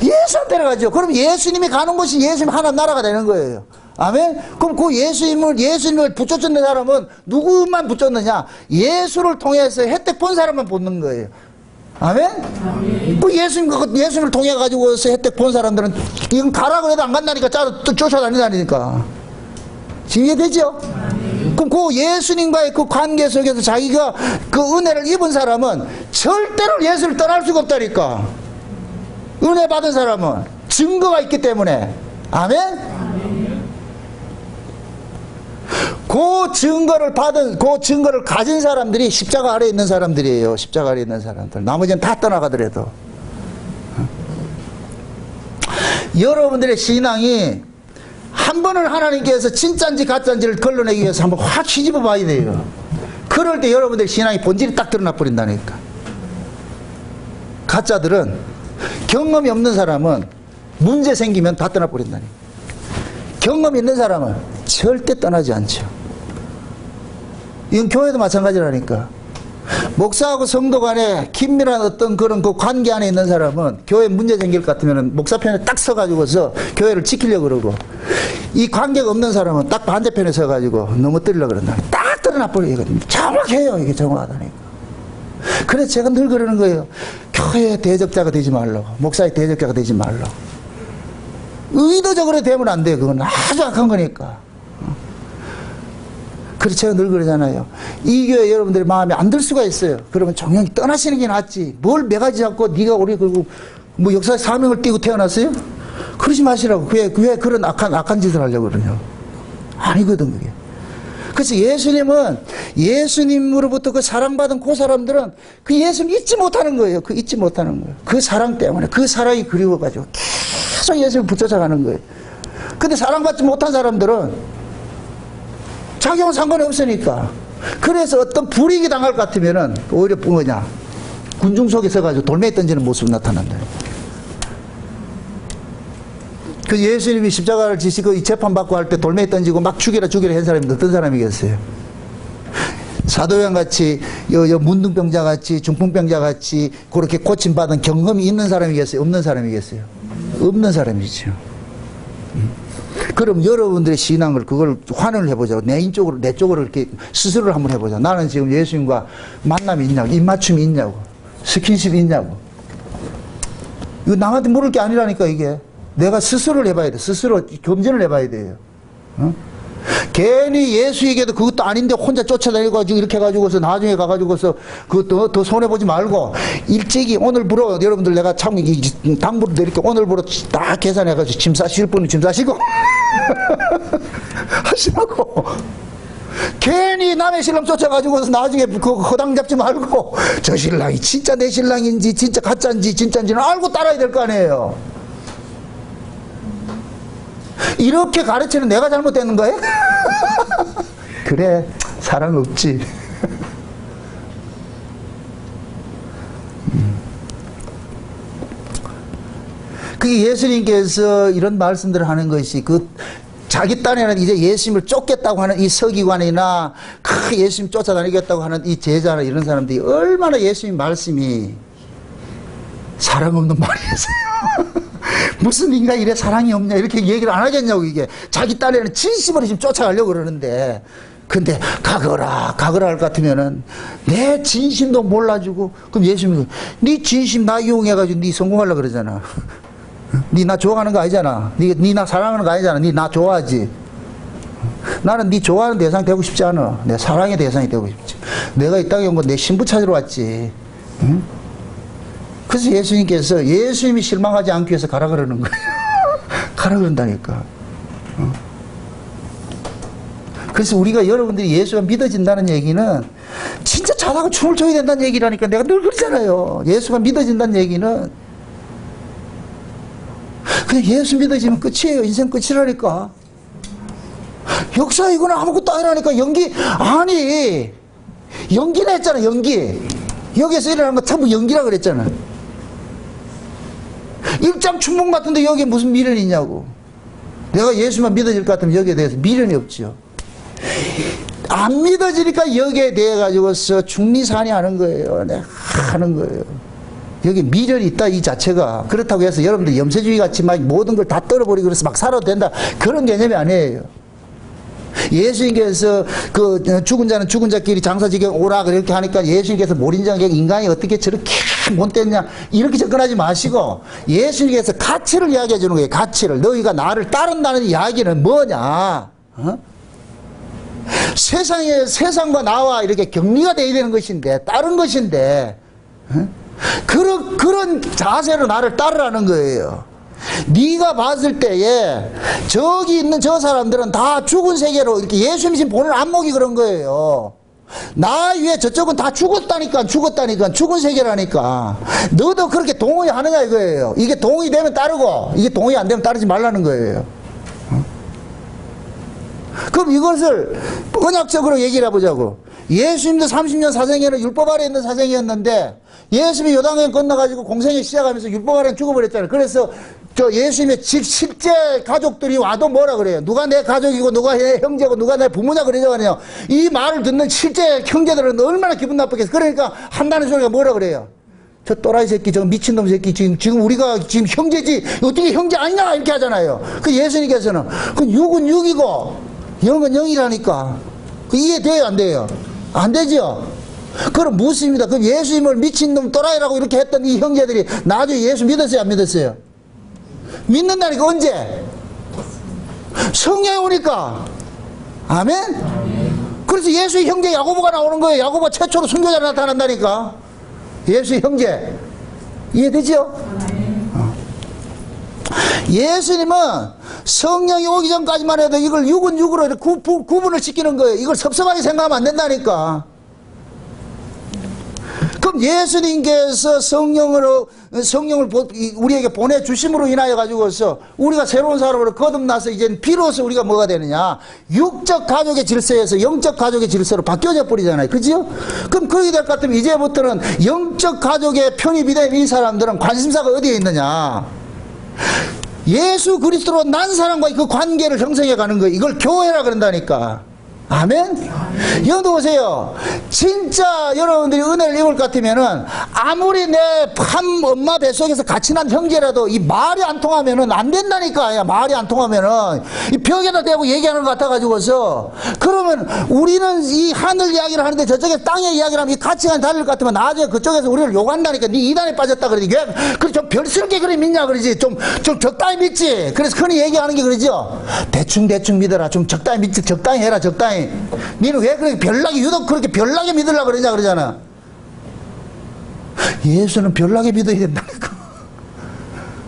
예수한테로 가죠. 그럼 예수님이 가는 곳이 예수님 하나님 나라가 되는 거예요. 아멘? 그럼 그 예수님을 붙여줬는 사람은 누구만 붙였느냐? 예수를 통해서 혜택 본 사람만 붙는 거예요. 아멘? 그 예수님을 통해 가지고서 혜택 본 사람들은 이건 가라 그래도 안 간다니까 쫓아다니다니까. 이해되죠? 그럼 그 예수님과의 그 관계 속에서 자기가 그 은혜를 입은 사람은 절대로 예수를 떠날 수가 없다니까. 은혜 받은 사람은 증거가 있기 때문에. 아멘? 그 증거를 가진 사람들이 십자가 아래에 있는 사람들이에요. 십자가 아래에 있는 사람들. 나머지는 다 떠나가더라도. 여러분들의 신앙이 한 번은 하나님께서 진짜인지 가짜인지를 걸러내기 위해서 한번 확 뒤집어 봐야 돼요. 그럴 때 여러분들의 신앙의 본질이 딱 드러나 버린다니까. 가짜들은 경험이 없는 사람은 문제 생기면 다 떠나 버린다니까. 경험이 있는 사람은 절대 떠나지 않죠. 이건 교회도 마찬가지라니까. 목사하고 성도 간에 긴밀한 어떤 그런 그 관계 안에 있는 사람은 교회 문제 생길 것 같으면 목사 편에 딱 서가지고서 교회를 지키려고 그러고, 이 관계가 없는 사람은 딱 반대편에 서가지고 넘어뜨리려고 그런다. 딱 드러나버려요. 정확해요. 이게 정확하다니까. 그래서 제가 늘 그러는 거예요. 교회의 대적자가 되지 말라고. 목사의 대적자가 되지 말라고. 의도적으로 되면 안 돼요. 그건 아주 악한 거니까. 그래서 제가 늘 그러잖아요. 이 교회 여러분들의 마음에 안 들 수가 있어요. 그러면 정령이 떠나시는 게 낫지. 뭘 매가지 않고 네가 우리 뭐 역사의 사명을 띠고 태어났어요? 그러지 마시라고. 왜 그런 악한 짓을 하려고 그러냐. 아니거든 그게. 그래서 예수님으로부터 그 사랑받은 그 사람들은 그 예수님 잊지 못하는 거예요. 그 잊지 못하는 거예요. 그 사랑 때문에, 그 사랑이 그리워가지고 계속 예수님을 붙여져가는 거예요. 근데 사랑받지 못한 사람들은 자기하고는 상관이 없으니까. 그래서 어떤 불이익이 당할 것 같으면은 오히려 뭐냐, 군중 속에 서가지고 돌멩이 던지는 모습이 나타난다. 그 예수님이 십자가를 지시고 이 재판받고 할 때 돌멩이 던지고 막 죽이라 한 사람이 어떤 사람이겠어요? 사도양 같이, 문둥병자 같이, 중풍병자 같이 그렇게 고침받은 경험이 있는 사람이겠어요? 없는 사람이겠어요? 없는 사람이죠. 그럼 여러분들의 신앙을 그걸 환원을 해보자. 내 쪽으로 이렇게 스스로를 한번 해보자. 나는 지금 예수님과 만남이 있냐고, 입맞춤이 있냐고, 스킨십이 있냐고. 이거 남한테 물을 게 아니라니까. 이게 내가 스스로를 해봐야 돼. 스스로 겸손을 해봐야 돼요. 어? 괜히 예수에게도 그것도 아닌데 혼자 쫓아다니고 이렇게 해가지고서 나중에 가가지고서 그것도 더 손해보지 말고 일찍이 오늘부로 여러분들 내가 참 당부를 드릴게요. 오늘부로 다 계산해가지고 짐 싸실 분은 짐 싸시고 하시라고. 괜히 남의 신랑 쫓아가지고서 나중에 그 허당 잡지 말고 저 신랑이 진짜 내 신랑인지 진짜 가짜인지는 알고 따라야 될 거 아니에요. 이렇게 가르치는 내가 잘못되는 거예요? 그래, 사랑 없지. 그게 예수님께서 이런 말씀들을 하는 것이 자기 딴에는 이제 예수님을 쫓겠다고 하는 이 서기관이나 예수님 쫓아다니겠다고 하는 이 제자나 이런 사람들이 얼마나 예수님 말씀이 사랑 없는 말이었어요. 무슨 인간이 이래 사랑이 없냐 이렇게 얘기를 안 하겠냐고. 이게 자기 딸에는 진심으로 지금 쫓아가려고 그러는데, 근데 가거라 할 것 같으면은 내 진심도 몰라주고, 그럼 예수님이 네 진심 나 이용해가지고 네 성공하려고 그러잖아. 네 나 좋아하는 거 아니잖아. 네 나 사랑하는 거 아니잖아. 네 나 좋아하지. 나는 네 좋아하는 대상 되고 싶지 않아. 내 사랑의 대상이 되고 싶지. 내가 이 땅에 온 건 내 신부 찾으러 왔지. 응? 그래서 예수님께서 예수님이 실망하지 않기 위해서 가라 그러는 거예요. 가라 그런다니까. 그래서 우리가, 여러분들이 예수가 믿어진다는 얘기는 진짜 잘하고 춤을 춰야 된다는 얘기라니까. 내가 늘 그러잖아요. 예수가 믿어진다는 얘기는 그냥 예수 믿어지면 끝이에요. 인생 끝이라니까. 역사 이거는 아무것도 아니라니까. 연기나 했잖아. 연기. 여기에서 일어나는 거 전부 연기라 그랬잖아. 일장춘몽 같은데 여기에 무슨 미련이 있냐고. 내가 예수만 믿어질 것 같으면 여기에 대해서 미련이 없지요. 안 믿어지니까 여기에 대해 가지고서 중리산이 하는 거예요. 내가 하는 거예요. 여기 미련이 있다 이 자체가. 그렇다고 해서 여러분들 염세주의 같이 막 모든 걸 다 떨어버리고 그래서 막 살아도 된다 그런 개념이 아니에요. 예수님께서 그 죽은 자는 죽은 자끼리 장사지게 오라 그렇게 하니까 예수님께서 몰인장에 인간이 어떻게 저렇게 못됐냐 이렇게 접근하지 마시고, 예수님께서 가치를 이야기해 주는 거예요. 가치를. 너희가 나를 따른다는 이야기는 뭐냐? 세상과 나와 이렇게 격리가 되어야 되는 것인데, 따른 것인데, 그런 자세로 나를 따르라는 거예요. 네가 봤을 때에 저기 있는 저 사람들은 다 죽은 세계로 이렇게 예수님 지금 보는 안목이 그런 거예요. 나 위에 저쪽은 다 죽었다니까. 죽은 세계라니까. 너도 그렇게 동의하느냐 이거예요. 이게 동의되면 따르고, 이게 동의 안 되면 따르지 말라는 거예요. 그럼 이것을 언약적으로 얘기를 해보자고. 예수님도 30년 사생애는 율법 아래 있는 사생이었는데, 예수님이 요단강 건너가지고 공생애 시작하면서 율법 아래는 죽어버렸잖아요. 그래서 저 예수님의 집 실제 가족들이 와도 뭐라 그래요? 누가 내 가족이고 누가 내 형제고 누가 내 부모냐 그러잖아요. 이 말을 듣는 실제 형제들은 얼마나 기분 나쁘겠어. 그러니까 한다는 소리가 뭐라 그래요? 저 또라이 새끼, 저 미친놈 새끼, 지금 우리가 지금 형제지, 어떻게 형제 아니냐 이렇게 하잖아요. 그 예수님께서는 그 6은 6이고 0은 0이라니까. 그 이해돼요 안 돼요? 안 되죠? 그럼 묻습니다. 그럼 예수님을 미친놈 또라이라고 이렇게 했던 이 형제들이 나중에 예수 믿었어요 안 믿었어요? 믿는다니까. 언제? 성령이 오니까. 아멘? 그래서 예수의 형제 야고보가 나오는 거예요. 야고보 최초로 순교자로 나타난다니까. 예수의 형제. 이해되죠? 예수님은 성령이 오기 전까지만 해도 이걸 6은 6으로 구분을 시키는 거예요. 이걸 섭섭하게 생각하면 안 된다니까. 그럼 예수님께서 성령을 우리에게 보내주심으로 인하여 가지고서 우리가 새로운 사람으로 거듭나서 이제 비로소 우리가 뭐가 되느냐, 육적 가족의 질서에서 영적 가족의 질서로 바뀌어져 버리잖아요. 그죠? 그럼 그렇게 될 것 같으면 이제부터는 영적 가족의 편입이 된 이 사람들은 관심사가 어디에 있느냐, 예수 그리스도로 난 사람과의 그 관계를 형성해 가는 거예요. 이걸 교회라 그런다니까. 아멘? 여러분 보세요. 진짜 여러분들이 은혜를 입을 것 같으면은 아무리 내 엄마 뱃속에서 같이 난 형제라도 이 말이 안 통하면은 안 된다니까. 말이 안 통하면은 이 벽에다 대고 얘기하는 것 같아가지고서, 그러면 우리는 이 하늘 이야기를 하는데 저쪽에 땅의 이야기를 하면 이 가치관이 다를 것 같으면 나중에 그쪽에서 우리를 욕한다니까. 네 이단에 빠졌다 그러지. 왜 그래 좀 별스럽게 그래 믿냐 그러지. 좀 적당히 믿지. 그래서 흔히 얘기하는 게 그러죠. 대충 믿어라. 좀 적당히 믿지. 적당히 해라. 적당히. 니는 왜 그렇게 별나게, 유독 그렇게 별나게 믿으려고 그러냐 그러잖아. 예수는 별나게 믿어야 된다니까.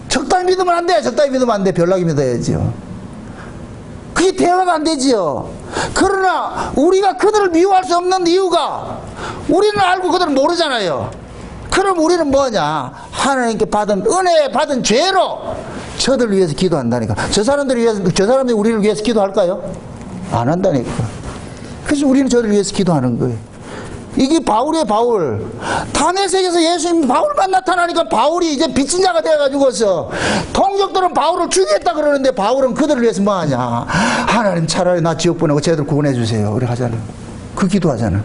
적당히 믿으면 안 돼. 적당히 믿으면 안 돼. 별나게 믿어야지요. 그게 대화가 안 되지요. 그러나 우리가 그들을 미워할 수 없는 이유가, 우리는 알고 그들은 모르잖아요. 그럼 우리는 뭐냐, 하나님께 받은 은혜 받은 죄로 저들을 위해서 기도한다니까. 저 사람들이 우리를 위해서 기도할까요? 안 한다니까. 그래서 우리는 저를 위해서 기도하는 거예요. 이게 바울이에요. 바울. 다메섹에서 예수님 바울만 나타나니까 바울이 이제 빚진 자가 되어가지고서 동족들은 바울을 죽이겠다 그러는데 바울은 그들을 위해서 뭐하냐, 하나님 차라리 나 지옥 보내고 쟤들 구원해 주세요 그래 하잖아. 그 기도하잖아.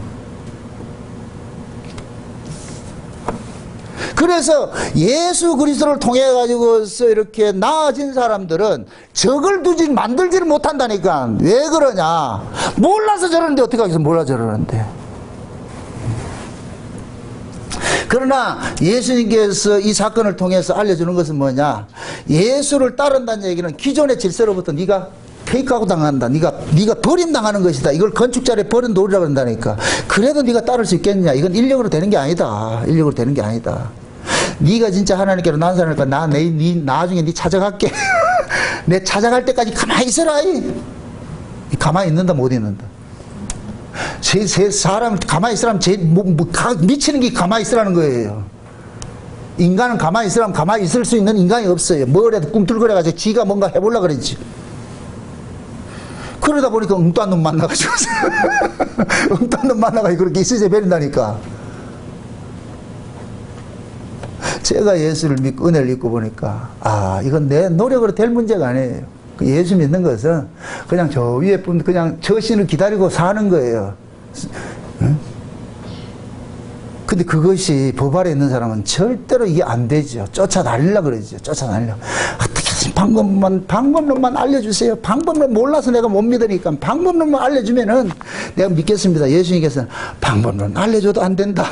그래서 예수 그리스도를 통해 가지고서 이렇게 나아진 사람들은 적을 두지 만들지를 못한다니까. 왜 그러냐? 몰라서 저러는데 어떻게 하겠어? 몰라 저러는데. 그러나 예수님께서 이 사건을 통해서 알려주는 것은 뭐냐? 예수를 따른다는 얘기는 기존의 질서로부터 네가 페이크하고 당한다. 네가 버림당하는 것이다. 이걸 건축자를 버림놓으라고 한다니까. 그래도 네가 따를 수 있겠느냐? 이건 인력으로 되는 게 아니다. 인력으로 되는 게 아니다. 네가 진짜 하나님께로 난 사람이니까 나중에 네 찾아갈게. 내 찾아갈 때까지 가만히 있어라. 가만히 있는다 못 있는다. 사람 가만히 있으라면 미치는 게 가만히 있으라는 거예요. 인간은 가만히 있으라면 가만히 있을 수 있는 인간이 없어요. 뭐라도 꿈틀거려가지고 지가 뭔가 해보려고 그랬지. 그러다 보니까 엉뚱한 놈 만나가지고 엉뚱한 놈 만나가지고 그렇게 있으세 버린다니까. 제가 예수를 믿고 은혜를 입고 보니까 이건 내 노력으로 될 문제가 아니에요. 예수 믿는 것은 그냥 저 위에 분 그냥 저 신을 기다리고 사는 거예요. 응? 근데 그것이 법 아래 있는 사람은 절대로 이게 안 되죠. 쫓아다니려고 그러죠. 쫓아다니려고. 어떻게 방법론만 알려주세요. 방법론 몰라서 내가 못 믿으니까 방법론만 알려주면은 내가 믿겠습니다. 예수님께서는 방법론 알려줘도 안 된다.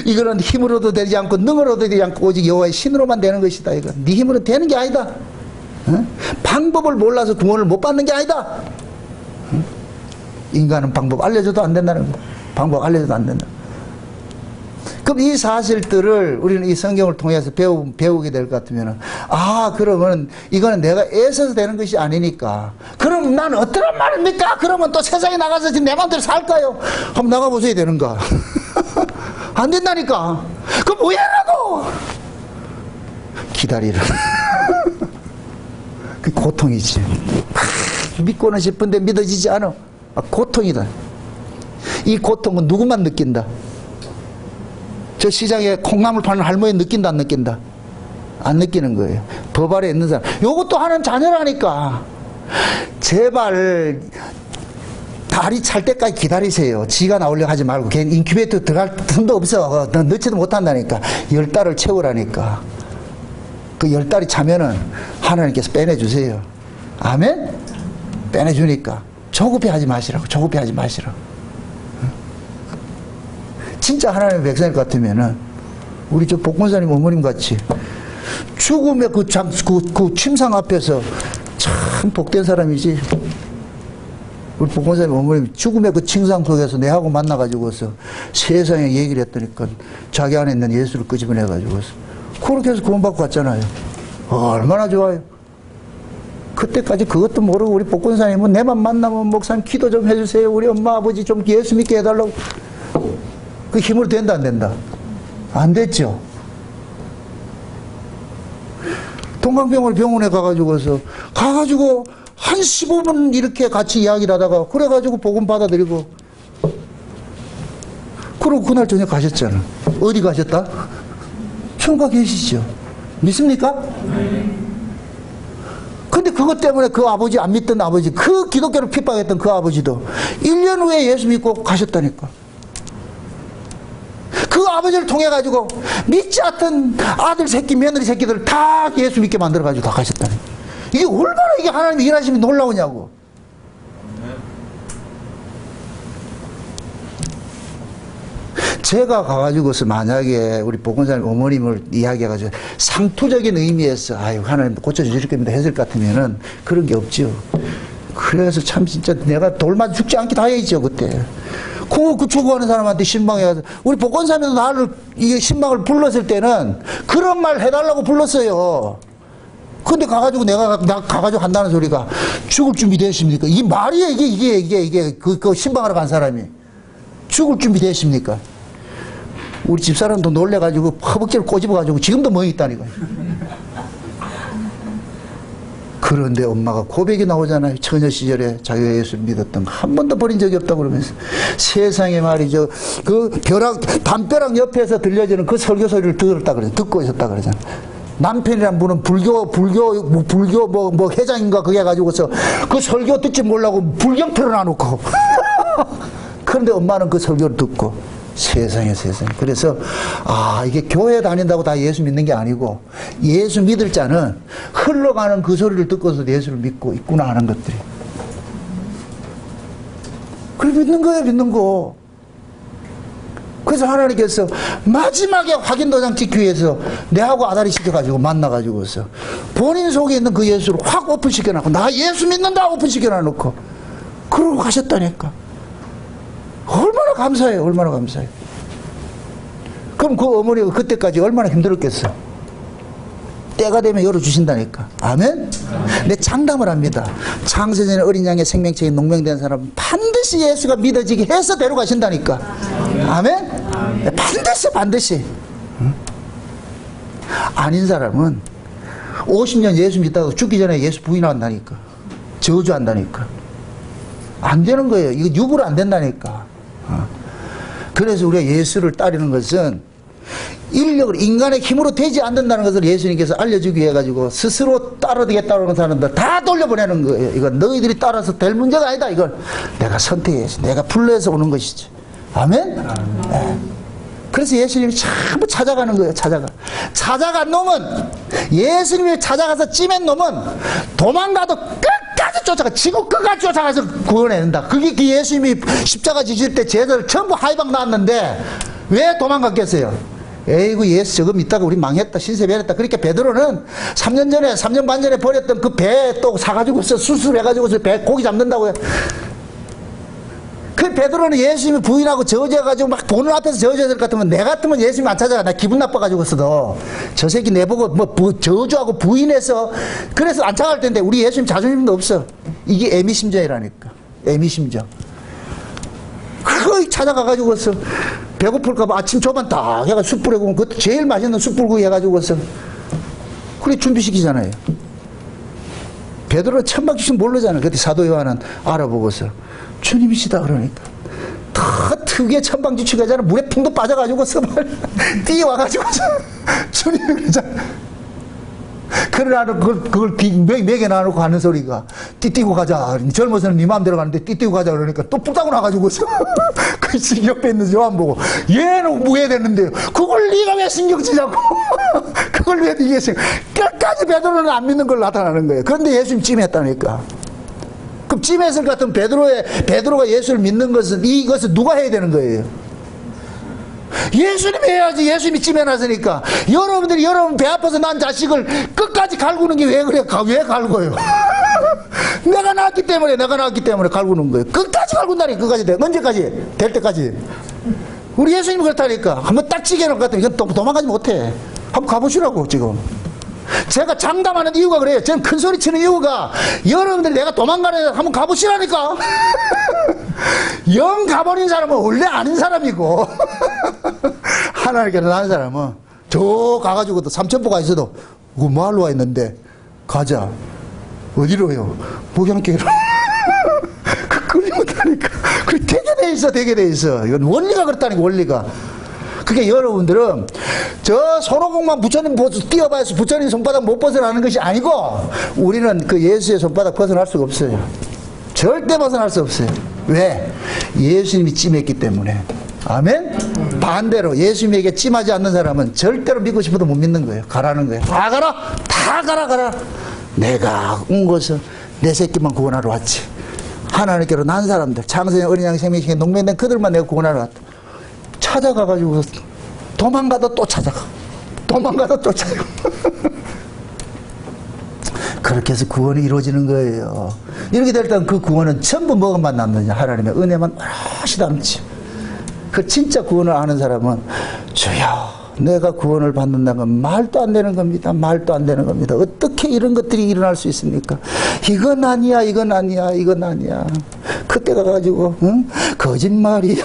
이거는 힘으로도 되지 않고 능으로도 되지 않고 오직 여호와의 신으로만 되는 것이다. 이거 네 힘으로 되는 게 아니다. 응? 방법을 몰라서 구원을 못 받는 게 아니다. 응? 인간은 방법 알려줘도 안 된다는 거야. 방법 알려줘도 안 된다. 그럼 이 사실들을 우리는 이 성경을 통해서 배우게 될 것 같으면 그러면 이거는 내가 애써서 되는 것이 아니니까 그럼 난 어떠란 말입니까? 그러면 또 세상에 나가서 지금 내 마음대로 살까요? 한번 나가보셔야 되는가? 안 된다니까. 그럼 왜 하라고? 기다리라. 그 고통이지. 믿고는 싶은데 믿어지지 않아. 고통이다. 이 고통은 누구만 느낀다? 저 시장에 콩나물 파는 할머니 느낀다 안 느낀다? 안 느끼는 거예요. 법 아래 있는 사람. 요것도 하는 자녀라니까. 제발 다리 찰 때까지 기다리세요. 지가 나오려고 하지 말고 걔 인큐베이터 들어갈 틈도 없어. 넣지도 못한다니까. 10달을 채우라니까. 그 10달이 차면은 하나님께서 빼내주세요. 아멘? 빼내주니까 조급해하지 마시라고. 조급해하지 마시라고. 진짜 하나님의 백성일 것 같으면은 우리 저 복권사님 어머님 같이 죽음의 그 침상 앞에서 참 복된 사람이지. 우리 복권사님 어머님 죽음의 그 침상 속에서 내하고 만나가지고서 세상에 얘기를 했더니까 자기 안에 있는 예수를 끄집어내가지고서 그렇게 해서 구원받고 갔잖아요. 얼마나 좋아요. 그때까지 그것도 모르고 우리 복권사님은 내만 만나면 목사님 기도 좀 해주세요. 우리 엄마 아버지 좀 예수 믿게 해달라고. 그 힘으로 된다 안 된다? 안 됐죠. 동강병원 병원에 가가지고 한 15분 이렇게 같이 이야기를 하다가 그래가지고 복음 받아들이고 그러고 그날 저녁 가셨잖아. 어디 가셨다? 천국 계시죠. 믿습니까? 근데 그것 때문에 그 아버지 안 믿던 아버지, 그 기독교를 핍박했던 그 아버지도 1년 후에 예수 믿고 가셨다니까. 그 아버지를 통해 가지고 믿지 않던 아들 새끼 며느리 새끼들 다 예수 믿게 만들어 가지고 다 가셨다니. 이게 얼마나 이게 하나님이 일하심이 놀라우냐고. 제가 가가지고서 만약에 우리 복권사님 어머님을 이야기해가지고 상투적인 의미에서 하나님 고쳐주실 겁니다 했을 것 같으면은 그런 게 없죠. 그래서 참 진짜 내가 돌 맞아 죽지 않게 다 해야죠 그때. 그 추구하는 사람한테 신방해가지고 우리 복권사님도 나를 이게 신방을 불렀을 때는 그런 말 해달라고 불렀어요. 근데 가가지고 내가 가가지고 한다는 소리가 죽을 준비 되십니까? 이게 말이야 이게 그 신방하러 간 사람이 죽을 준비 되십니까? 우리 집사람도 놀래가지고 허벅지를 꼬집어가지고 지금도 멍이 있다니까. 그런데 엄마가 고백이 나오잖아요. 처녀 시절에 자기가 예수를 믿었던 거 한 번도 버린 적이 없다고 그러면서 세상에 말이죠. 그 담벼락 옆에서 들려지는 그 설교 소리를 들었다 그러잖아요. 듣고 있었다 그러잖아요. 남편이란 분은 불교 회장인가 그게 가지고서 그 설교 듣지 몰라고 불경 틀어놔놓고 그런데 엄마는 그 설교를 듣고 세상에. 그래서 이게 교회 다닌다고 다 예수 믿는 게 아니고 예수 믿을 자는 흘러가는 그 소리를 듣고서 예수를 믿고 있구나 하는 것들이. 그걸 믿는 거예요, 믿는 거. 그래서 하나님께서 마지막에 확인도장 찍기 위해서 내하고 아다리 시켜가지고 만나가지고서 본인 속에 있는 그 예수를 확 오픈시켜놓고 나 예수 믿는다 오픈시켜놓고 그러고 가셨다니까. 얼마나 감사해요, 얼마나 감사해요. 그럼 그 어머니가 그때까지 얼마나 힘들었겠어. 때가 되면 열어주신다니까. 아멘? 내 장담을 합니다. 창세전에 어린 양의 생명체에 농명된 사람은 반드시 예수가 믿어지게 해서 데려가신다니까. 아멘? 반드시. 응? 아닌 사람은 50년 예수 믿다가 죽기 전에 예수 부인한다니까. 저주한다니까. 안 되는 거예요. 이거 육으로 안 된다니까. 그래서 우리가 예수를 따르는 것은 인력을 인간의 힘으로 되지 않는다는 것을 예수님께서 알려주기 위해 가지고 스스로 따르겠다는 사람들 다 돌려보내는 거예요. 이건 너희들이 따라서 될 문제가 아니다. 이걸 내가 선택해야지. 내가 불러서 오는 것이지. 아멘? 네. 그래서 예수님이 전부 찾아가는 거예요. 찾아간 놈은, 예수님이 찾아가서 찜한 놈은 도망가도 끝까지 쫓아가, 지구 끝까지 쫓아가서 구원해낸다. 그게 그 예수님이 십자가 지실 때 제자들 전부 하이방 나왔는데 왜 도망갔겠어요? 에이구, 예수 저거 믿다가 우리 망했다, 신세 변했다. 그러니까 베드로는 3년 반 전에 버렸던 그 배 또 사가지고서 수술해가지고서 배 고기 잡는다고요. 그 베드로는 예수님이 부인하고 저주해가지고 막 보는 앞에서 저주해야 될 것 같으면, 내 같으면 예수님 안 찾아가. 나 기분 나빠가지고서도 저 새끼 내보고 뭐 저주하고 부인해서 그래서 안 찾아갈 텐데, 우리 예수님 자존심도 없어. 이게 애미심정이라니까. 애미심정. 그거 찾아가가지고서 배고플까봐 아침 조반 딱 해가 숯불에 구우면 그것도 제일 맛있는 숯불구이 해가지고서 그래 준비시키잖아요. 베드로는 천박주신 모르잖아요. 그때 사도 요한은 알아보고서 주님이시다 그러니까 더 특유의 천방지축이 하잖아. 물에 풍도 빠져가지고서 뛰어와가지고서 주님이 그러잖아. 그러나 그걸 매겨놔놓고 하는 소리가 띠띠고 가자. 젊어서는 네 마음대로 가는데 띠띠고 가자 그러니까 또 뿔따고 나가지고서 그 옆에 있는 요한 보고 얘는 무해됐는데 그걸 네가 왜 신경 쓰냐고. 그걸 왜 네가 신경. 끝까지 베드로는 안 믿는 걸 나타나는 거예요. 그런데 예수님 찜했다니까. 그럼 찜했을 것 같으면 베드로가 예수를 믿는 것은, 이것을 누가 해야 되는 거예요? 예수님이 해야지. 예수님이 찜해놨으니까. 여러분들이 여러분 배 아파서 난 자식을 끝까지 갈구는 게 왜 그래? 왜 갈고요? 내가 낳았기 때문에 갈구는 거예요. 끝까지 갈군다니까. 끝까지 돼. 언제까지? 될 때까지. 우리 예수님이 그렇다니까. 한번 딱 찌개놓을 것 같으면 이건 도망가지 못해. 한번 가보시라고 지금. 제가 장담하는 이유가 그래요. 저는 큰 소리 치는 이유가 여러분들이 내가 도망가는 데 한번 가보시라니까. 영 가버린 사람은 원래 아닌 사람이고 하나님께서 낳은 사람은 저 가가지고도 삼천포가 있어도 뭐하러 와 있는데 가자. 어디로요? 목양계로. 그걸 못하니까. 그게 되게 돼 있어. 이건 원리가 그렇다니까, 원리가. 그게 여러분들은 저 손오공만 부처님 띄어봐야 부처님 손바닥 못 벗어나는 것이 아니고, 우리는 그 예수의 손바닥 벗어날 수가 없어요. 절대 벗어날 수 없어요. 왜? 예수님이 찜했기 때문에. 아멘? 반대로 예수님에게 찜하지 않는 사람은 절대로 믿고 싶어도 못 믿는 거예요. 가라는 거예요. 다 가라. 내가 온 것은 내 새끼만 구원하러 왔지. 하나님께로 난 사람들, 창세전 어린 양 생명식에 농면된 그들만 내가 구원하러 왔다. 찾아가가지고 도망가다 또 찾아가. 그렇게 해서 구원이 이루어지는 거예요. 이렇게 될 때는 그 구원은 전부 뭐만 남느냐? 하나님의 은혜만 오롯이 남지. 그 진짜 구원을 아는 사람은 주여 내가 구원을 받는다는 건 말도 안 되는 겁니다. 어떻게 이런 것들이 일어날 수 있습니까? 이건 아니야. 그때가 가지고 거짓말이야.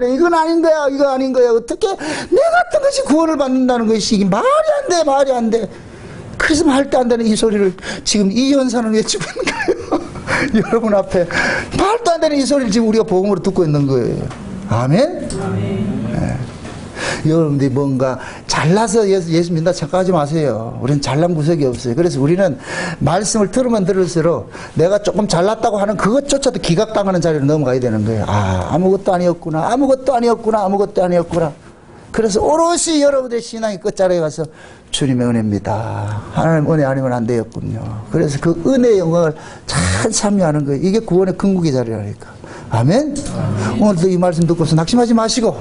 이건 아닌 거야. 어떻게 내 같은 것이 구원을 받는다는 것이 이게 말이 안 돼. 그래서 말도 안 되는 이 소리를 지금 이 연산을 외치고 있는 거예요. 여러분 앞에 말도 안 되는 이 소리를 지금 우리가 복음으로 듣고 있는 거예요. 아멘? 네. 여러분들이 뭔가 잘나서 예수 믿는다 착각하지 마세요. 우리는 잘난 구석이 없어요. 그래서 우리는 말씀을 들으면 들을수록 내가 조금 잘났다고 하는 그것조차도 기각당하는 자리로 넘어가야 되는 거예요. 아, 아무것도 아니었구나. 아무것도 아니었구나. 아무것도 아니었구나. 그래서 오롯이 여러분들의 신앙의 끝자리에 가서 주님의 은혜입니다. 하나님 은혜 아니면 안 되었군요. 그래서 그 은혜의 영광을 잘 참여하는 거예요. 이게 구원의 근국의 자리라니까. 아멘? 오늘도 이 말씀 듣고서 낙심하지 마시고,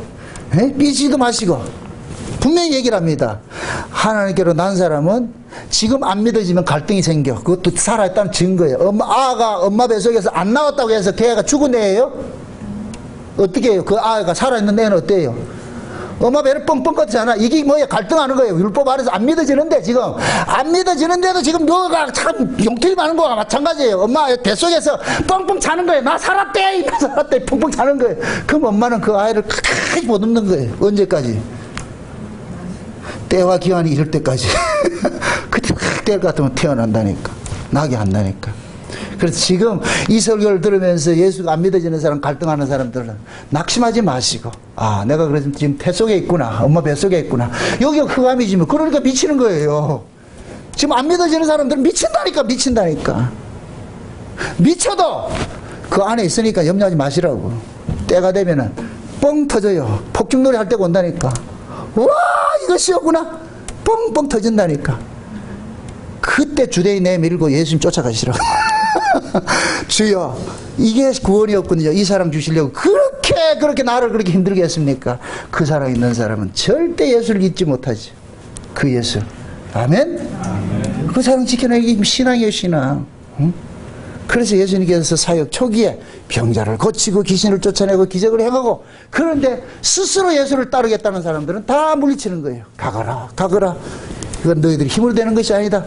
삐지도 마시고, 분명히 얘기를 합니다. 하나님께로 난 사람은 지금 안 믿어지면 갈등이 생겨. 그것도 살아있다는 증거예요. 아가 엄마 뱃속에서 안 나왔다고 해서 걔가 죽은 애예요? 어떻게 해요? 그 아가 살아있는 애는 어때요? 엄마 배를 뻥뻥 껐잖아. 이게 뭐야? 갈등하는 거예요. 율법 안에서 안 믿어지는데 지금 안 믿어지는데도 지금 너가 참 용틀이 많은 거와 마찬가지예요. 엄마 뱃속에서 뻥뻥 자는 거예요. 나 살았대, 나 살았대, 뻥뻥 자는 거예요. 그럼 엄마는 그 아이를 끝까지 못 눕는 거예요. 언제까지? 때와 기한이 이럴 때까지. 그때 때일 것 같으면 태어난다니까. 나게 한다니까. 그래서 지금 이 설교를 들으면서 예수가 안 믿어지는 사람, 갈등하는 사람들은 낙심하지 마시고, 아, 내가 그래서 지금 태 속에 있구나. 엄마 뱃속에 있구나. 여기가 흑암이지만, 그러니까 미치는 거예요. 지금 안 믿어지는 사람들은 미친다니까, 미친다니까. 미쳐도 그 안에 있으니까 염려하지 마시라고. 때가 되면은 뻥 터져요. 폭죽놀이 할 때가 온다니까. 와, 이것이었구나. 뻥뻥 터진다니까. 그때 주대에 내밀고 예수님 쫓아가시라고. 주여, 이게 구원이었군요. 이 사랑 주시려고 그렇게 나를 그렇게 힘들게 했습니까? 그 사랑 있는 사람은 절대 예수를 잊지 못하지. 그 예수. 아멘? 아멘. 그 사랑 지켜내기 신앙이에요, 신앙. 응? 그래서 예수님께서 사역 초기에 병자를 고치고 귀신을 쫓아내고 기적을 행하고, 그런데 스스로 예수를 따르겠다는 사람들은 다 물리치는 거예요. 가거라, 가거라. 이건 너희들이 힘으로 되는 것이 아니다.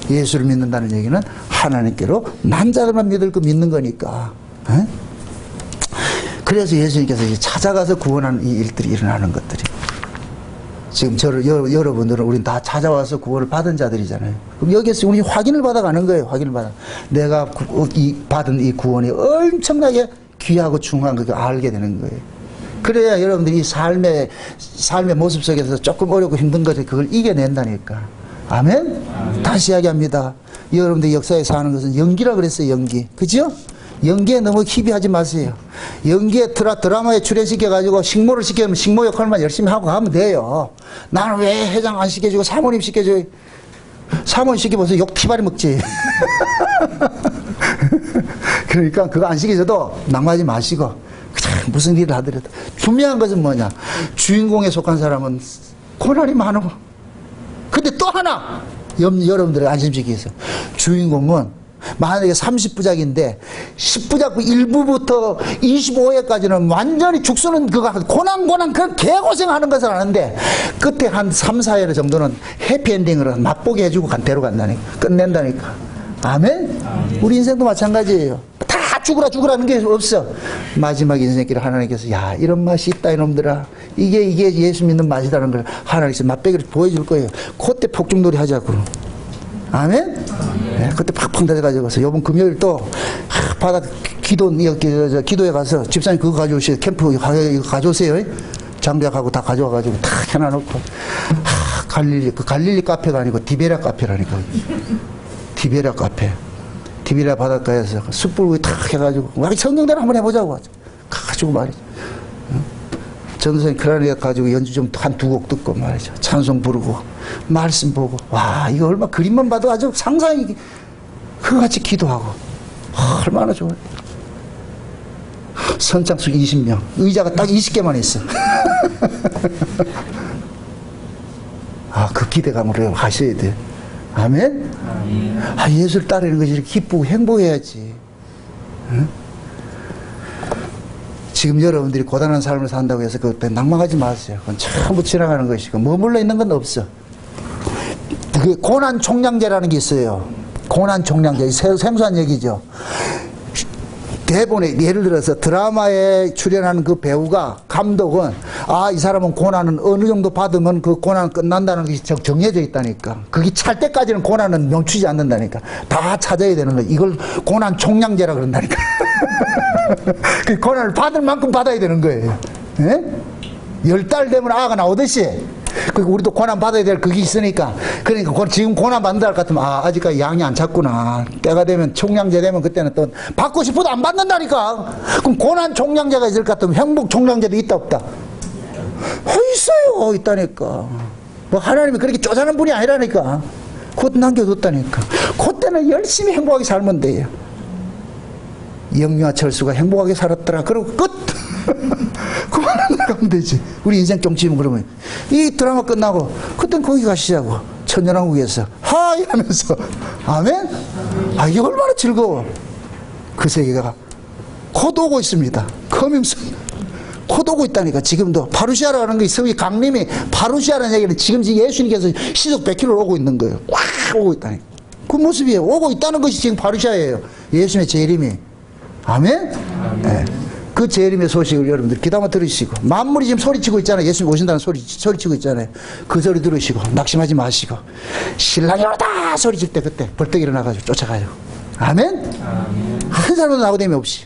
예수를 믿는다는 얘기는 하나님께로 남자들만 믿을 거 믿는 거니까. 에? 그래서 예수님께서 이제 찾아가서 구원하는 이 일들이 일어나는 것들이. 지금 여러분들은 우린 다 찾아와서 구원을 받은 자들이잖아요. 그럼 여기에서 우리 확인을 받아가는 거예요. 확인을 받아. 내가 받은 이 구원이 엄청나게 귀하고 중요한 걸 알게 되는 거예요. 그래야 여러분들이 이 삶의 모습 속에서 조금 어렵고 힘든 것을 그걸 이겨낸다니까. 아멘? 아멘. 다시 이야기합니다. 여러분들 역사에 사는 것은 연기라 그랬어요. 연기. 그죠? 연기에 너무 희비하지 마세요. 연기에 드라마에 출연시켜가지고 식모를 시키면 식모 역할만 열심히 하고 가면 돼요. 나는 왜 회장 안 시켜주고 사모님 시켜줘? 사모님 시켜봐서 욕 티바리 먹지. 그러니까 그거 안 시켜줘도 낙마하지 마시고 그냥 무슨 일을 하더라도 분명한 것은 뭐냐? 주인공에 속한 사람은 고난이 많고, 근데 또 하나 여러분들을 안심시키기 위해서 주인공은 만약에 30부작인데 10부작 1부부터 25회까지는 완전히 죽수는 그거 고난 그 개고생하는 것을 아는데 끝에 한 3, 4회 정도는 해피엔딩으로 맛보게 해주고 데려간다니까. 끝낸다니까. 아멘? 아멘. 우리 인생도 마찬가지예요. 다 죽으라는 게 없어. 마지막 인생길을 하나님께서 야, 이런 맛이 있다 이놈들아. 이게 예수 믿는 맛이라는 걸 하나님께서 맛배기를 보여줄 거예요. 그때 폭죽놀이 하자고. 아멘? 네, 그때 팍팍 내려가지고서 요번 금요일 또 바다 기도에 가서 집사님 그거 가져오세요. 캠프 이거 가져오세요. 장비하고 다 가져와가지고 탁 해놔놓고 갈릴리 카페가 아니고 디베랴 카페라니까. 디베랴 카페. 디베랴 바닷가에서 숯불구이 탁 해가지고 성경대로 한번 해보자고 가지고 말이죠. 전도사님 크라리아 가지고 연주 좀 한 2곡 듣고 말이죠. 찬송 부르고 말씀 보고 와, 이거 얼마 그림만 봐도 아주 상상이 그같이 기도하고 얼마나 좋아요. 선착순 20명, 의자가 딱 20개만 있어. 아, 그 기대감으로 하셔야 돼. 아멘? 아, 예수를 따르는 것이 이렇게 기쁘고 행복해야지. 응? 지금 여러분들이 고단한 삶을 산다고 해서 그때 낭망하지 마세요. 그건 전부 지나가는 것이고 머물러 있는 건 없어. 그 고난 총량제라는 게 있어요. 고난 총량제. 생소한 얘기죠. 대본에 예를 들어서 드라마에 출연하는 그 배우가 감독은 아, 이 사람은 고난은 어느 정도 받으면 그 고난은 끝난다는 것이 정해져 있다니까. 그게 찰 때까지는 고난은 멈추지 않는다니까. 다 찾아야 되는 거야. 이걸 고난 총량제라 그런다니까. 그 고난을 받을 만큼 받아야 되는 거예요. 예? 10달 되면 아가 나오듯이. 그리고 우리도 고난 받아야 될 그게 있으니까. 그러니까 지금 고난 받는다 할 것 같으면 아직까지 양이 안 찼구나. 때가 되면 총량제 되면 그때는 또 받고 싶어도 안 받는다니까. 그럼 고난 총량제가 있을 것 같으면 행복 총량제도 있다 없다? 있어요. 있다니까. 뭐 하나님이 그렇게 쪼잔한 분이 아니라니까. 그것도 남겨뒀다니까. 그때는 열심히 행복하게 살면 돼요. 영유아 철수가 행복하게 살았더라. 그러고 끝! 그만 나가면 되지. 우리 인생 쫑치면 그러면. 이 드라마 끝나고, 그땐 거기 가시자고. 천년왕국에서. 하이 하면서. 아멘? 이게 얼마나 즐거워. 그 세계가 곧 오고 있습니다. 커밍스. 곧 오고 있다니까. 지금도. 파루시아라는 게 있어요. 강림이 파루시아라는 얘기는 지금 예수님께서 시속 100km로 오고 있는 거예요. 꽉 오고 있다니까. 그 모습이에요. 오고 있다는 것이 지금 파루시아예요. 예수님의 재림이. 아멘? 네. 그 재림의 소식을 여러분들 귀담아 들으시고, 만물이 지금 소리치고 있잖아요. 예수님 오신다는 소리치고 있잖아요. 그 소리 들으시고 낙심하지 마시고, 신랑이 오다 소리칠 때 그때 벌떡 일어나가지고 쫓아가요. 아멘? 한 사람도 나고됨이 없이.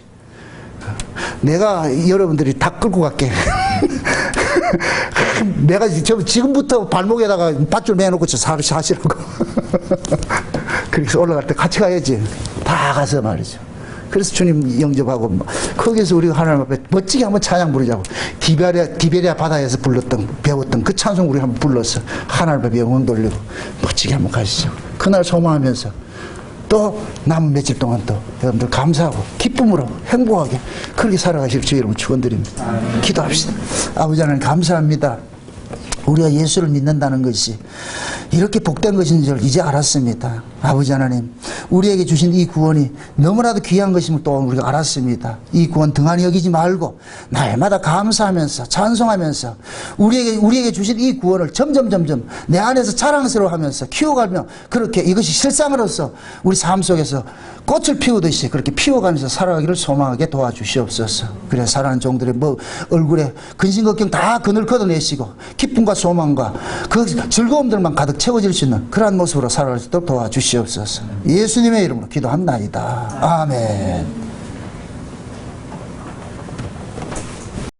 내가 여러분들이 다 끌고 갈게. 내가 지금부터 발목에다가 밧줄 매놓고 사시라고. 그래서 올라갈 때 같이 가야지. 다 가서 말이죠. 그래서 주님 영접하고, 거기서 우리가 하나님 앞에 멋지게 한번 찬양 부르자고. 디베리아 바다에서 배웠던 그 찬송 우리 한번 불러서 하나님 앞에 영혼 돌리고 멋지게 한번 가시죠. 그날 소망하면서 또 남은 며칠 동안 또 여러분들 감사하고 기쁨으로 행복하게 그렇게 살아가실 주 여러분 축원드립니다. 기도합시다. 아버지 하나님 감사합니다. 우리가 예수를 믿는다는 것이 이렇게 복된 것인 줄 이제 알았습니다. 아버지 하나님, 우리에게 주신 이 구원이 너무나도 귀한 것임을 또 우리가 알았습니다. 이 구원 등한히 여기지 말고 날마다 감사하면서 찬송하면서 우리에게 주신 이 구원을 점점 내 안에서 자랑스러워하면서 키워가며, 그렇게 이것이 실상으로서 우리 삶 속에서 꽃을 피우듯이 그렇게 피워가면서 살아가기를 소망하게 도와주시옵소서. 그래 사랑하는 종들의 얼굴에 근심 걱정 다 그늘 걷어내시고 기쁨과 소망과 그 즐거움들만 가득 채워질 수 있는 그러한 모습으로 살아갈 수 있도록 도와주시옵소서. 예수님의 이름으로 기도합나이다. 아멘.